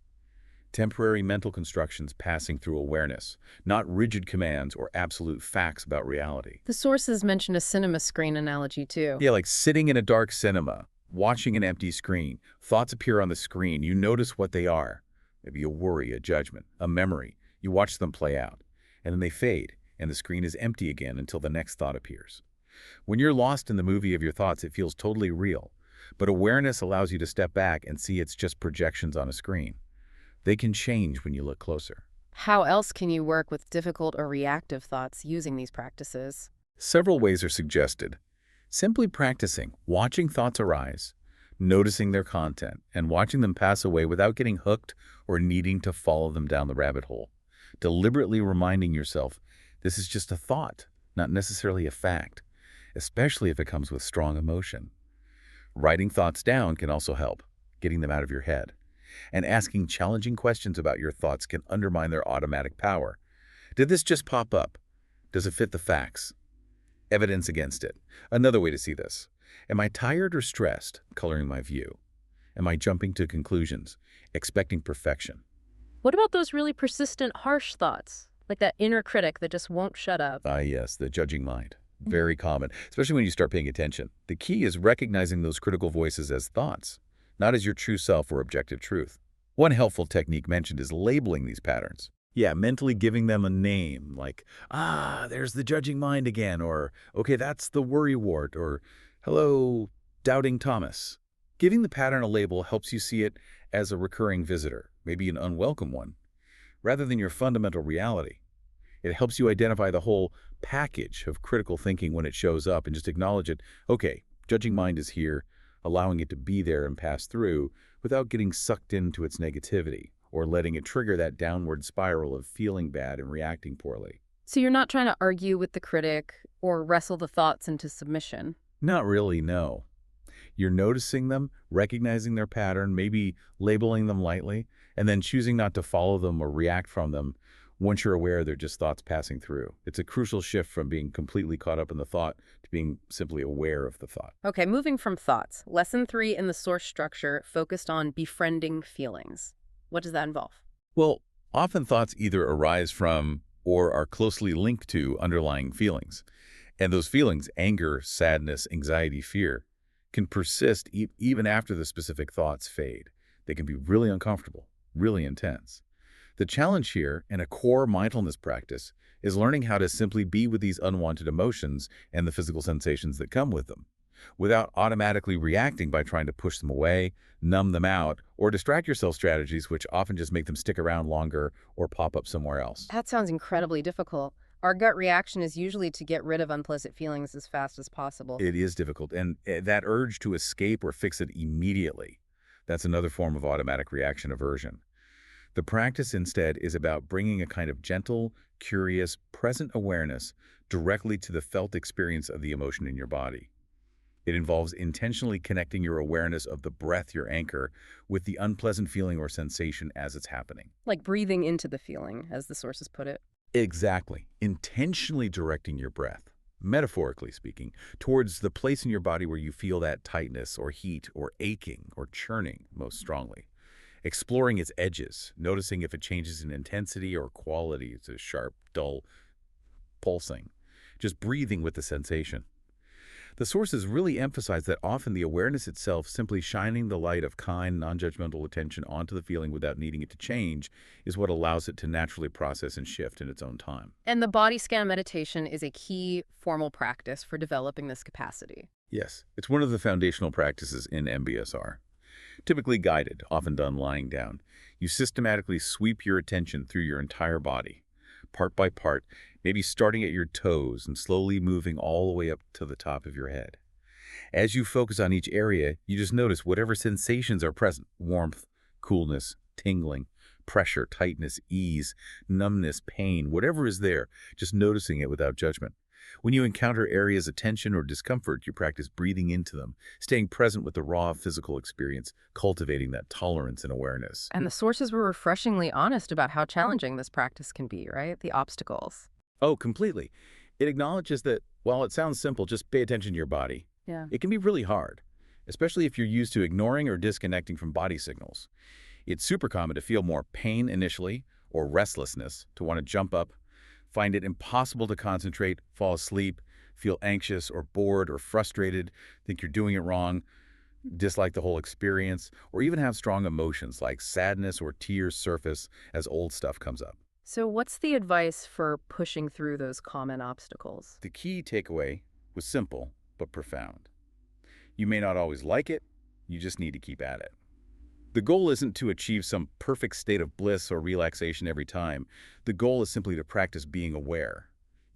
Temporary mental constructions passing through awareness, not rigid commands or absolute facts about reality. The sources mention a cinema screen analogy too. Yeah, like sitting in a dark cinema, watching an empty screen. Thoughts appear on the screen. You notice what they are. Maybe a worry, a judgment, a memory. You watch them play out. And then they fade, and the screen is empty again until the next thought appears. When you're lost in the movie of your thoughts, it feels totally real. But awareness allows you to step back and see it's just projections on a screen. They can change when you look closer. How else can you work with difficult or reactive thoughts using these practices? Several ways are suggested. Simply practicing, watching thoughts arise, noticing their content, and watching them pass away without getting hooked or needing to follow them down the rabbit hole. Deliberately reminding yourself, this is just a thought, not necessarily a fact, especially if it comes with strong emotion. Writing thoughts down can also help, getting them out of your head. And asking challenging questions about your thoughts can undermine their automatic power. Did this just pop up? Does it fit the facts? Evidence against it. Another way to see this. Am I tired or stressed, coloring my view? Am I jumping to conclusions, expecting perfection? What about those really persistent, harsh thoughts? Like that inner critic that just won't shut up? Ah, yes, the judging mind. Very common, especially when you start paying attention. The key is recognizing those critical voices as thoughts, not as your true self or objective truth. One helpful technique mentioned is labeling these patterns. Yeah, mentally giving them a name, like, there's the judging mind again, or, okay, that's the worrywart, or, hello, doubting Thomas. Giving the pattern a label helps you see it as a recurring visitor, maybe an unwelcome one, rather than your fundamental reality. It helps you identify the whole package of critical thinking when it shows up and just acknowledge it. Okay, judging mind is here, allowing it to be there and pass through without getting sucked into its negativity or letting it trigger that downward spiral of feeling bad and reacting poorly. So you're not trying to argue with the critic or wrestle the thoughts into submission. Not really, no. You're noticing them, recognizing their pattern, maybe labeling them lightly, and then choosing not to follow them or react from them once you're aware they're just thoughts passing through. It's a crucial shift from being completely caught up in the thought to being simply aware of the thought. Okay, moving from thoughts. Lesson 3 in the source structure focused on befriending feelings. What does that involve? Well, often thoughts either arise from or are closely linked to underlying feelings. And those feelings, anger, sadness, anxiety, fear, can persist even after the specific thoughts fade. They can be really uncomfortable, really intense. The challenge here, in a core mindfulness practice, is learning how to simply be with these unwanted emotions and the physical sensations that come with them, without automatically reacting by trying to push them away, numb them out, or distract yourself strategies which often just make them stick around longer or pop up somewhere else. That sounds incredibly difficult. Our gut reaction is usually to get rid of unpleasant feelings as fast as possible. It is difficult, and that urge to escape or fix it immediately, that's another form of automatic reaction aversion. The practice instead is about bringing a kind of gentle, curious, present awareness directly to the felt experience of the emotion in your body. It involves intentionally connecting your awareness of the breath, your anchor, with the unpleasant feeling or sensation as it's happening. Like breathing into the feeling, as the sources put it. Exactly. Intentionally directing your breath, metaphorically speaking, towards the place in your body where you feel that tightness or heat or aching or churning most strongly. Exploring its edges, noticing if it changes in intensity or quality. It's a sharp, dull, pulsing. Just breathing with the sensation. The sources really emphasize that often the awareness itself, simply shining the light of kind, non-judgmental attention onto the feeling without needing it to change, is what allows it to naturally process and shift in its own time. And the body scan meditation is a key formal practice for developing this capacity. Yes, it's one of the foundational practices in MBSR. Typically guided, often done lying down, you systematically sweep your attention through your entire body, part by part, maybe starting at your toes and slowly moving all the way up to the top of your head. As you focus on each area, you just notice whatever sensations are present: warmth, coolness, tingling, pressure, tightness, ease, numbness, pain, whatever is there, just noticing it without judgment. When you encounter areas of tension or discomfort, you practice breathing into them, staying present with the raw physical experience, cultivating that tolerance and awareness. And the sources were refreshingly honest about how challenging this practice can be, right? The obstacles. Oh, completely. It acknowledges that while it sounds simple, just pay attention to your body. Yeah. It can be really hard, especially if you're used to ignoring or disconnecting from body signals. It's super common to feel more pain initially or restlessness, to want to jump up, find it impossible to concentrate, fall asleep, feel anxious or bored or frustrated, think you're doing it wrong, dislike the whole experience, or even have strong emotions like sadness or tears surface as old stuff comes up. So what's the advice for pushing through those common obstacles? The key takeaway was simple but profound. You may not always like it, you just need to keep at it. The goal isn't to achieve some perfect state of bliss or relaxation every time. The goal is simply to practice being aware,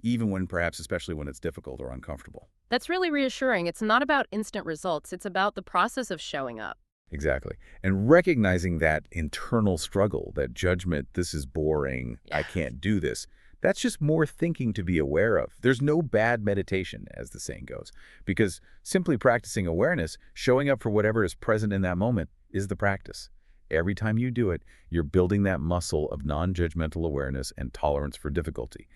even when perhaps especially when it's difficult or uncomfortable. That's really reassuring. It's not about instant results. It's about the process of showing up. Exactly. And recognizing that internal struggle, that judgment, this is boring, I Yeah. can't do this, that's just more thinking to be aware of. There's no bad meditation, as the saying goes, because simply practicing awareness, showing up for whatever is present in that moment, is the practice. Every time you do it, you're building that muscle of non-judgmental awareness and tolerance for difficulty.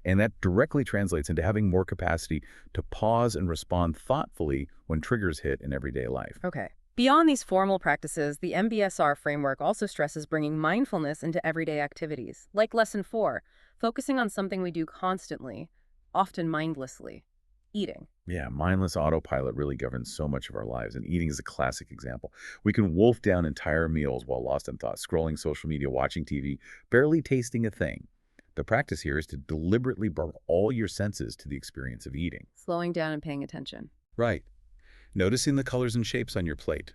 And that directly translates into having more capacity to pause and respond thoughtfully when triggers hit in everyday life. Okay. Beyond these formal practices, the MBSR framework also stresses bringing mindfulness into everyday activities, like Lesson 4, focusing on something we do constantly, often mindlessly, eating. Yeah, mindless autopilot really governs so much of our lives, and eating is a classic example. We can wolf down entire meals while lost in thought, scrolling social media, watching TV, barely tasting a thing. The practice here is to deliberately bring all your senses to the experience of eating. Slowing down and paying attention. Right. Noticing the colors and shapes on your plate,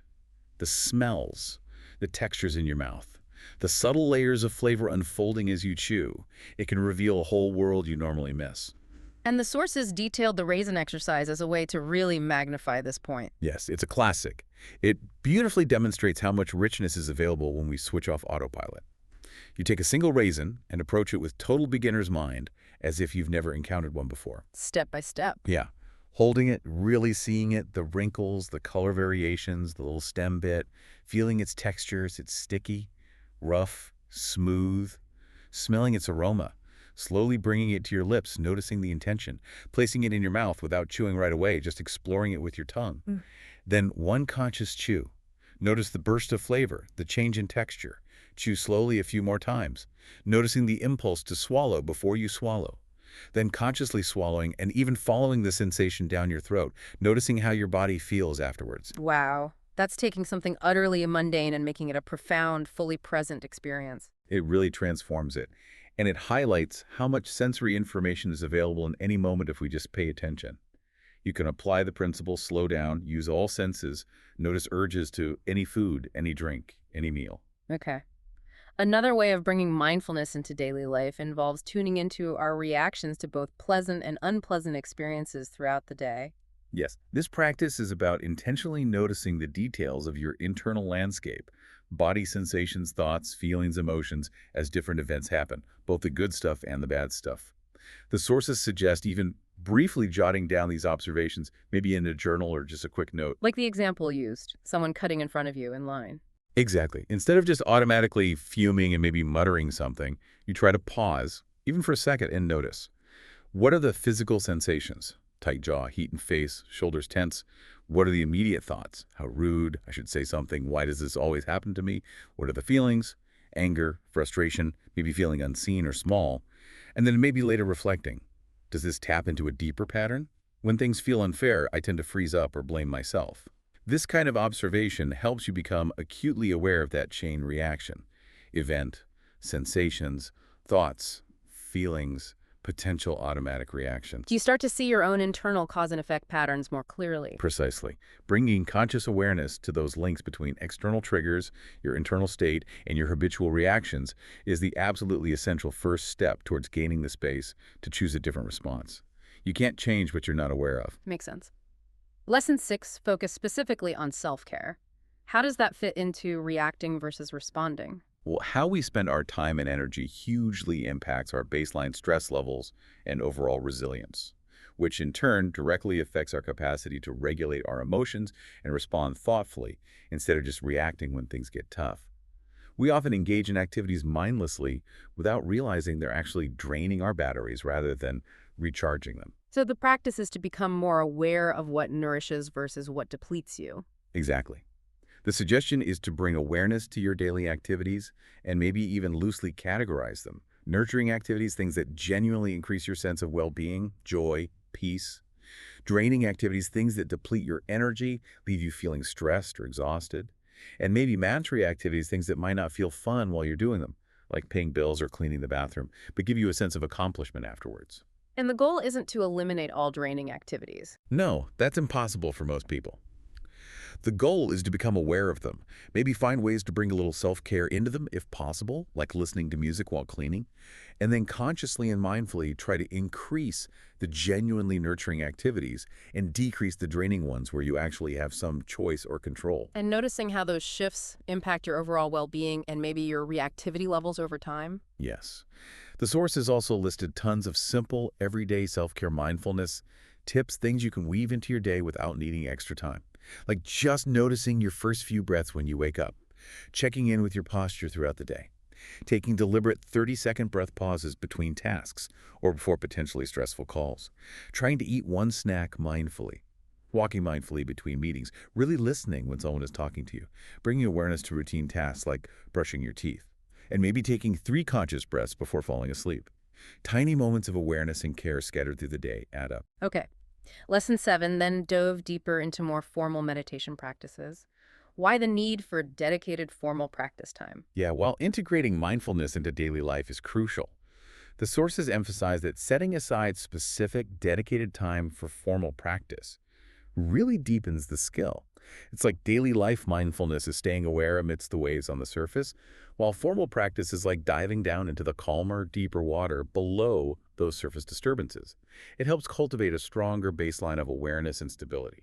the smells, the textures in your mouth, the subtle layers of flavor unfolding as you chew. It can reveal a whole world you normally miss. And the sources detailed the raisin exercise as a way to really magnify this point. Yes, it's a classic. It beautifully demonstrates how much richness is available when we switch off autopilot. You take a single raisin and approach it with total beginner's mind, as if you've never encountered one before. Step by step. Yeah. Holding it, really seeing it, the wrinkles, the color variations, the little stem bit, feeling its textures, it's sticky, rough, smooth, smelling its aroma, slowly bringing it to your lips, noticing the intention, placing it in your mouth without chewing right away, just exploring it with your tongue. Then one conscious chew. Notice the burst of flavor, the change in texture. Chew slowly a few more times, noticing the impulse to swallow before you swallow. Then consciously swallowing and even following the sensation down your throat, noticing how your body feels afterwards. Wow. That's taking something utterly mundane and making it a profound, fully present experience. It really transforms it. And it highlights how much sensory information is available in any moment if we just pay attention. You can apply the principle, slow down, use all senses, notice urges to any food, any drink, any meal. Okay. Another way of bringing mindfulness into daily life involves tuning into our reactions to both pleasant and unpleasant experiences throughout the day. Yes, this practice is about intentionally noticing the details of your internal landscape, body sensations, thoughts, feelings, emotions, as different events happen, both the good stuff and the bad stuff. The sources suggest even briefly jotting down these observations, maybe in a journal or just a quick note. Like the example used, someone cutting in front of you in line. Exactly. Instead of just automatically fuming and maybe muttering something, you try to pause, even for a second, and notice. What are the physical sensations? Tight jaw, heat in face, shoulders tense. What are the immediate thoughts? How rude, I should say something. Why does this always happen to me? What are the feelings? Anger, frustration, maybe feeling unseen or small. And then maybe later reflecting. Does this tap into a deeper pattern? When things feel unfair, I tend to freeze up or blame myself. This kind of observation helps you become acutely aware of that chain reaction. Event, sensations, thoughts, feelings, potential automatic reactions. Do you start to see your own internal cause and effect patterns more clearly? Precisely. Bringing conscious awareness to those links between external triggers, your internal state, and your habitual reactions is the absolutely essential first step towards gaining the space to choose a different response. You can't change what you're not aware of. Makes sense. Lesson 6 focused specifically on self-care. How does that fit into reacting versus responding? Well, how we spend our time and energy hugely impacts our baseline stress levels and overall resilience, which in turn directly affects our capacity to regulate our emotions and respond thoughtfully instead of just reacting when things get tough. We often engage in activities mindlessly without realizing they're actually draining our batteries rather than recharging them. So the practice is to become more aware of what nourishes versus what depletes you. Exactly. The suggestion is to bring awareness to your daily activities and maybe even loosely categorize them. Nurturing activities, things that genuinely increase your sense of well-being, joy, peace. Draining activities, things that deplete your energy, leave you feeling stressed or exhausted. And maybe mandatory activities, things that might not feel fun while you're doing them, like paying bills or cleaning the bathroom, but give you a sense of accomplishment afterwards. And the goal isn't to eliminate all draining activities. No, that's impossible for most people. The goal is to become aware of them. Maybe find ways to bring a little self-care into them if possible, like listening to music while cleaning, and then consciously and mindfully try to increase the genuinely nurturing activities and decrease the draining ones where you actually have some choice or control. And noticing how those shifts impact your overall well-being and maybe your reactivity levels over time. Yes. The source has also listed tons of simple, everyday self-care mindfulness tips, things you can weave into your day without needing extra time. Like just noticing your first few breaths when you wake up, checking in with your posture throughout the day, taking deliberate 30-second breath pauses between tasks or before potentially stressful calls, trying to eat one snack mindfully, walking mindfully between meetings, really listening when someone is talking to you, bringing awareness to routine tasks like brushing your teeth, and maybe taking 3 conscious breaths before falling asleep. Tiny moments of awareness and care scattered through the day add up. Okay. Lesson 7 then dove deeper into more formal meditation practices. Why the need for dedicated formal practice time? Yeah, while integrating mindfulness into daily life is crucial, the sources emphasize that setting aside specific, dedicated time for formal practice really deepens the skill. It's like daily life mindfulness is staying aware amidst the waves on the surface, while formal practice is like diving down into the calmer, deeper water below those surface disturbances. It helps cultivate a stronger baseline of awareness and stability.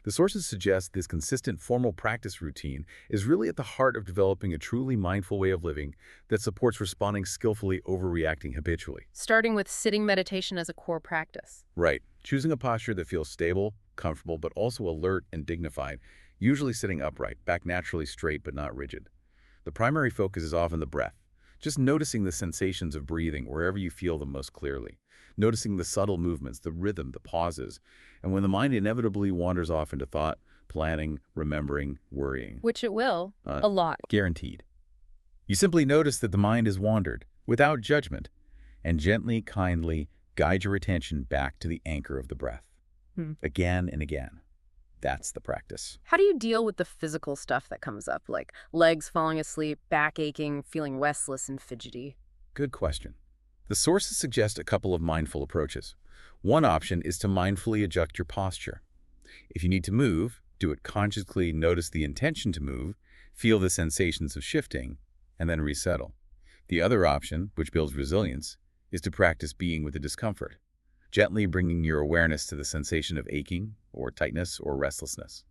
The sources suggest this consistent formal practice routine is really at the heart of developing a truly mindful way of living that supports responding skillfully overreacting habitually. Starting with sitting meditation as a core practice. Right. Choosing a posture that feels stable, comfortable, but also alert and dignified, usually sitting upright, back naturally straight but not rigid. The primary focus is often the breath, just noticing the sensations of breathing wherever you feel them most clearly, noticing the subtle movements, the rhythm, the pauses, and when the mind inevitably wanders off into thought, planning, remembering, worrying. Which it will. Uh, A lot. Guaranteed. You simply notice that the mind has wandered, without judgment, and gently, kindly guide your attention back to the anchor of the breath. Again and again. That's the practice. How do you deal with the physical stuff that comes up, like legs falling asleep, back aching, feeling restless and fidgety? Good question. The sources suggest a couple of mindful approaches. One option is to mindfully adjust your posture. If you need to move, do it consciously, notice the intention to move, feel the sensations of shifting, and then resettle. The other option, which builds resilience, is to practice being with the discomfort, gently bringing your awareness to the sensation of aching or tightness or restlessness.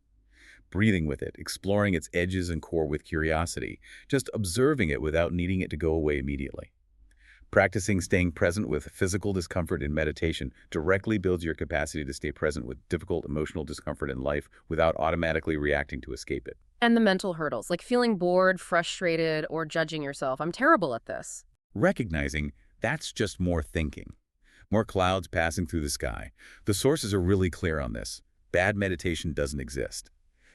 Breathing with it, exploring its edges and core with curiosity, just observing it without needing it to go away immediately. Practicing staying present with physical discomfort in meditation directly builds your capacity to stay present with difficult emotional discomfort in life without automatically reacting to escape it. And the mental hurdles, like feeling bored, frustrated, or judging yourself. I'm terrible at this. Recognizing that's just more thinking. More clouds passing through the sky. The sources are really clear on this. Bad meditation doesn't exist.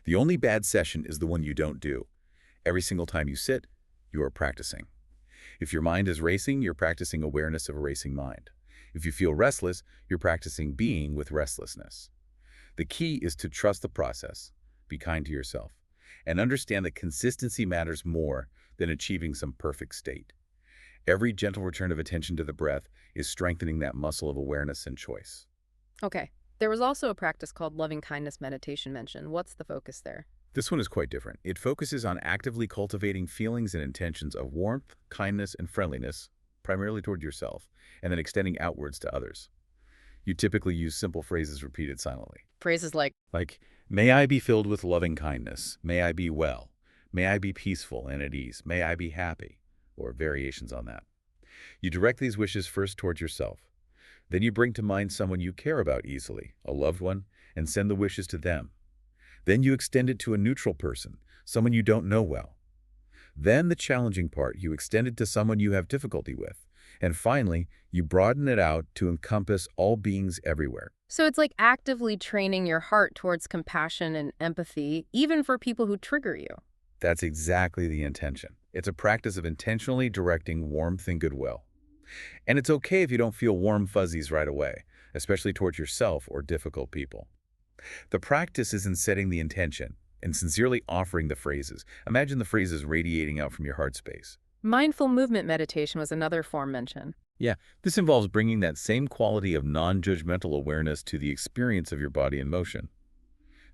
The only bad session is the one you don't do. Every single time you sit, you are practicing. If your mind is racing, you're practicing awareness of a racing mind. If you feel restless, you're practicing being with restlessness. The key is to trust the process, be kind to yourself, and understand that consistency matters more than achieving some perfect state. Every gentle return of attention to the breath is strengthening that muscle of awareness and choice. Okay. There was also a practice called loving kindness meditation mentioned. What's the focus there? This one is quite different. It focuses on actively cultivating feelings and intentions of warmth, kindness, and friendliness, primarily toward yourself, and then extending outwards to others. You typically use simple phrases repeated silently. Phrases like, Like, may I be filled with loving kindness, may I be well, May I be peaceful and at ease. May I be happy, or variations on that. You direct these wishes first towards yourself. Then you bring to mind someone you care about easily, a loved one, and send the wishes to them. Then you extend it to a neutral person, someone you don't know well. Then the challenging part, you extend it to someone you have difficulty with. And finally, you broaden it out to encompass all beings everywhere. So it's like actively training your heart towards compassion and empathy, even for people who trigger you. That's exactly the intention. It's a practice of intentionally directing warmth and goodwill. And it's okay if you don't feel warm fuzzies right away, especially towards yourself or difficult people. The practice is in setting the intention and sincerely offering the phrases. Imagine the phrases radiating out from your heart space. Mindful movement meditation was another form mentioned. Yeah, this involves bringing that same quality of non-judgmental awareness to the experience of your body in motion.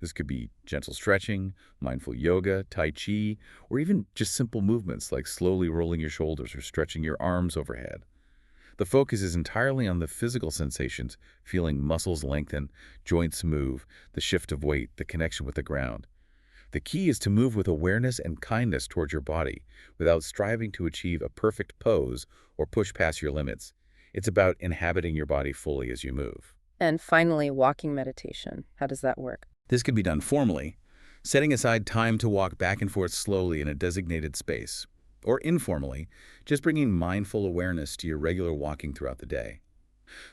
This could be gentle stretching, mindful yoga, tai chi, or even just simple movements like slowly rolling your shoulders or stretching your arms overhead. The focus is entirely on the physical sensations, feeling muscles lengthen, joints move, the shift of weight, the connection with the ground. The key is to move with awareness and kindness towards your body without striving to achieve a perfect pose or push past your limits. It's about inhabiting your body fully as you move. And finally, walking meditation. How does that work? This can be done formally, setting aside time to walk back and forth slowly in a designated space, or informally, just bringing mindful awareness to your regular walking throughout the day.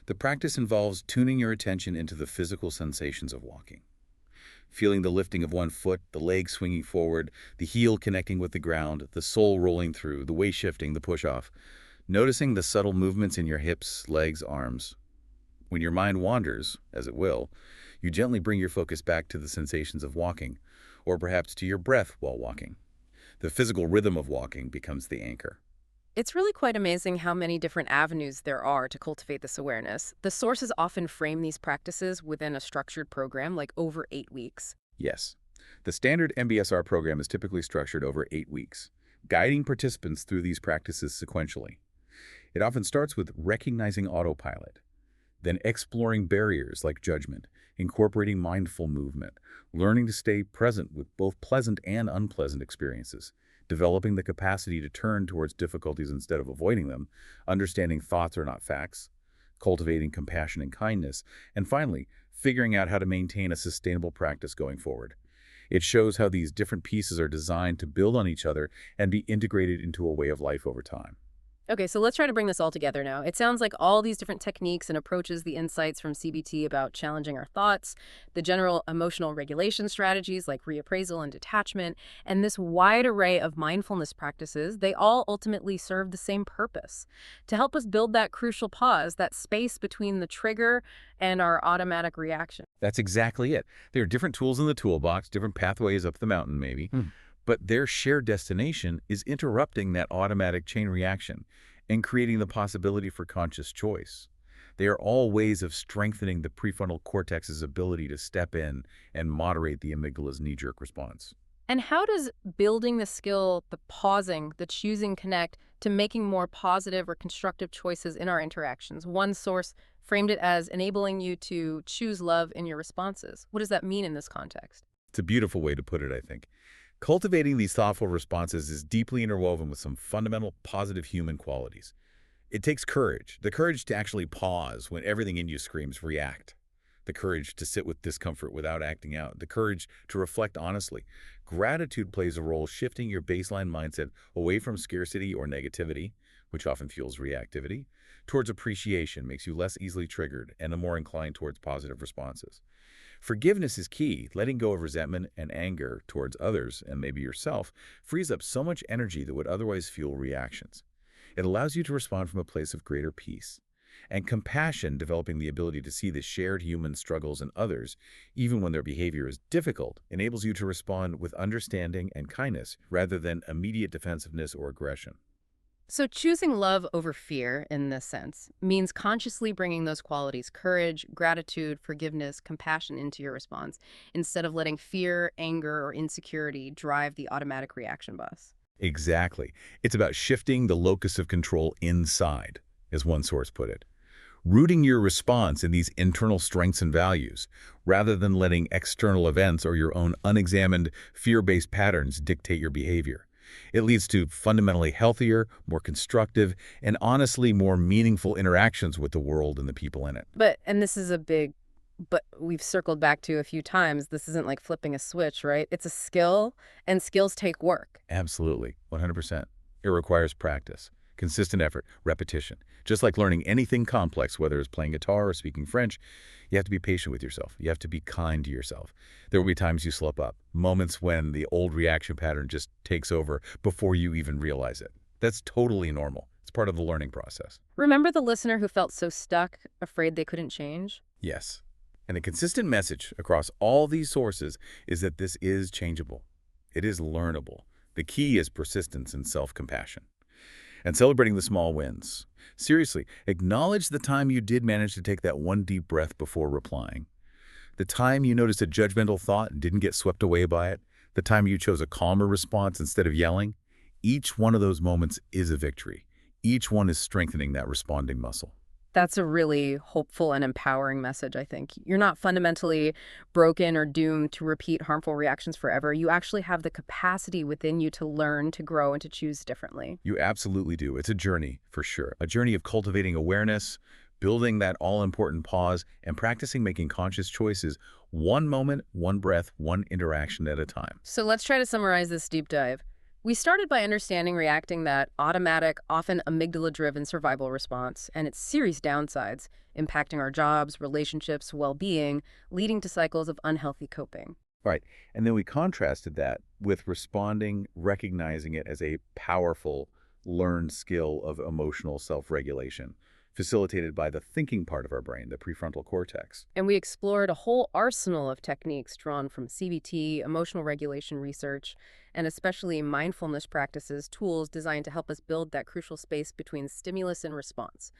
The practice involves tuning your attention into the physical sensations of walking. Feeling the lifting of one foot, the leg swinging forward, the heel connecting with the ground, the sole rolling through, the weight shifting, the push-off. Noticing the subtle movements in your hips, legs, arms. When your mind wanders, as it will, you gently bring your focus back to the sensations of walking, or perhaps to your breath while walking. The physical rhythm of walking becomes the anchor. It's really quite amazing how many different avenues there are to cultivate this awareness. The sources often frame these practices within a structured program, like over 8 weeks. Yes, the standard MBSR program is typically structured over 8 weeks, guiding participants through these practices sequentially. It often starts with recognizing autopilot, then exploring barriers like judgment, incorporating mindful movement, learning to stay present with both pleasant and unpleasant experiences, developing the capacity to turn towards difficulties instead of avoiding them, understanding thoughts are not facts, cultivating compassion and kindness, and finally, figuring out how to maintain a sustainable practice going forward. It shows how these different pieces are designed to build on each other and be integrated into a way of life over time. Okay, so let's try to bring this all together now. It sounds like all these different techniques and approaches, the insights from CBT about challenging our thoughts, the general emotional regulation strategies like reappraisal and detachment, and this wide array of mindfulness practices, they all ultimately serve the same purpose: to help us build that crucial pause, that space between the trigger and our automatic reaction. That's exactly it. There are different tools in the toolbox, different pathways up the mountain maybe, but their shared destination is interrupting that automatic chain reaction and creating the possibility for conscious choice. They are all ways of strengthening the prefrontal cortex's ability to step in and moderate the amygdala's knee-jerk response. And how does building the skill, the pausing, the choosing connect to making more positive or constructive choices in our interactions? One source framed it as enabling you to choose love in your responses. What does that mean in this context? It's a beautiful way to put it, I think. Cultivating these thoughtful responses is deeply interwoven with some fundamental positive human qualities. It takes courage, the courage to actually pause when everything in you screams react, the courage to sit with discomfort without acting out, the courage to reflect honestly. Gratitude plays a role shifting your baseline mindset away from scarcity or negativity, which often fuels reactivity, towards appreciation, makes you less easily triggered and more inclined towards positive responses. Forgiveness is key. Letting go of resentment and anger towards others, and maybe yourself, frees up so much energy that would otherwise fuel reactions. It allows you to respond from a place of greater peace. And compassion, developing the ability to see the shared human struggles in others, even when their behavior is difficult, enables you to respond with understanding and kindness rather than immediate defensiveness or aggression. So choosing love over fear, in this sense, means consciously bringing those qualities, courage, gratitude, forgiveness, compassion, into your response, instead of letting fear, anger, or insecurity drive the automatic reaction bus. Exactly. It's about shifting the locus of control inside, as one source put it. rooting your response in these internal strengths and values, rather than letting external events or your own unexamined, fear-based patterns dictate your behavior. It leads to fundamentally healthier, more constructive, and honestly more meaningful interactions with the world and the people in it. And this is a big, but we've circled back to a few times, this isn't like flipping a switch, right? It's a skill, and skills take work. Absolutely, 100%. It requires practice, consistent effort, repetition. Just like learning anything complex, whether it's playing guitar or speaking French, you have to be patient with yourself. You have to be kind to yourself. There will be times you slip up, moments when the old reaction pattern just takes over before you even realize it. That's totally normal. It's part of the learning process. Remember the listener who felt so stuck, afraid they couldn't change? Yes. And the consistent message across all these sources is that this is changeable. It is learnable. The key is persistence and self-compassion. And celebrating the small wins. Seriously, acknowledge the time you did manage to take that one deep breath before replying. The time you noticed a judgmental thought and didn't get swept away by it. The time you chose a calmer response instead of yelling. Each one of those moments is a victory. Each one is strengthening that responding muscle. That's a really hopeful and empowering message, I think. You're not fundamentally broken or doomed to repeat harmful reactions forever. You actually have the capacity within you to learn, to grow, and to choose differently. You absolutely do. It's a journey, for sure. A journey of cultivating awareness, building that all-important pause, and practicing making conscious choices, one moment, one breath, one interaction at a time. So let's try to summarize this deep dive. We started by understanding reacting that automatic, often amygdala-driven survival response and its serious downsides, impacting our jobs, relationships, well-being, leading to cycles of unhealthy coping. Right. And then we contrasted that with responding, recognizing it as a powerful, learned skill of emotional self-regulation, facilitated by the thinking part of our brain, the prefrontal cortex. And we explored a whole arsenal of techniques drawn from CBT, emotional regulation research, and especially mindfulness practices, tools designed to help us build that crucial space between stimulus and response.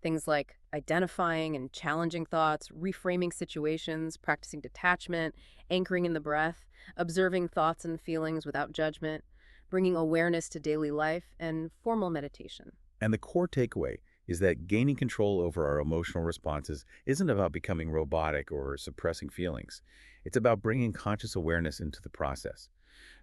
Things like identifying and challenging thoughts, reframing situations, practicing detachment, anchoring in the breath, observing thoughts and feelings without judgment, bringing awareness to daily life, and formal meditation. And the core takeaway is that gaining control over our emotional responses isn't about becoming robotic or suppressing feelings. It's about bringing conscious awareness into the process.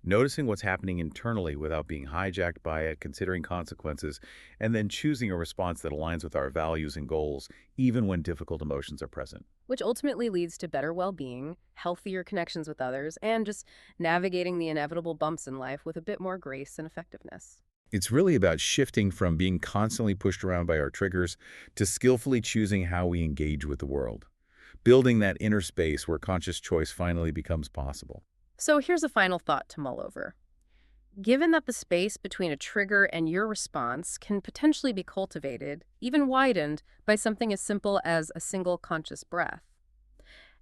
Noticing what's happening internally without being hijacked by it, considering consequences, and then choosing a response that aligns with our values and goals, even when difficult emotions are present. Which ultimately leads to better well-being, healthier connections with others, and just navigating the inevitable bumps in life with a bit more grace and effectiveness. It's really about shifting from being constantly pushed around by our triggers to skillfully choosing how we engage with the world, building that inner space where conscious choice finally becomes possible. So here's a final thought to mull over. Given that the space between a trigger and your response can potentially be cultivated, even widened, by something as simple as a single conscious breath,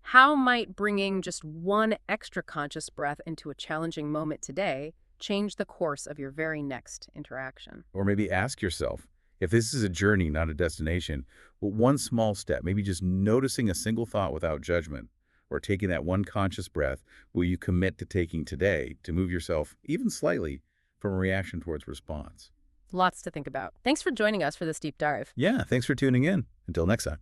how might bringing just one extra conscious breath into a challenging moment today change the course of your very next interaction? Or maybe ask yourself, if this is a journey, not a destination, well, one small step, maybe just noticing a single thought without judgment, or taking that one conscious breath, will you commit to taking today to move yourself, even slightly, from a reaction towards response? Lots to think about. Thanks for joining us for this deep dive. Yeah, thanks for tuning in. Until next time.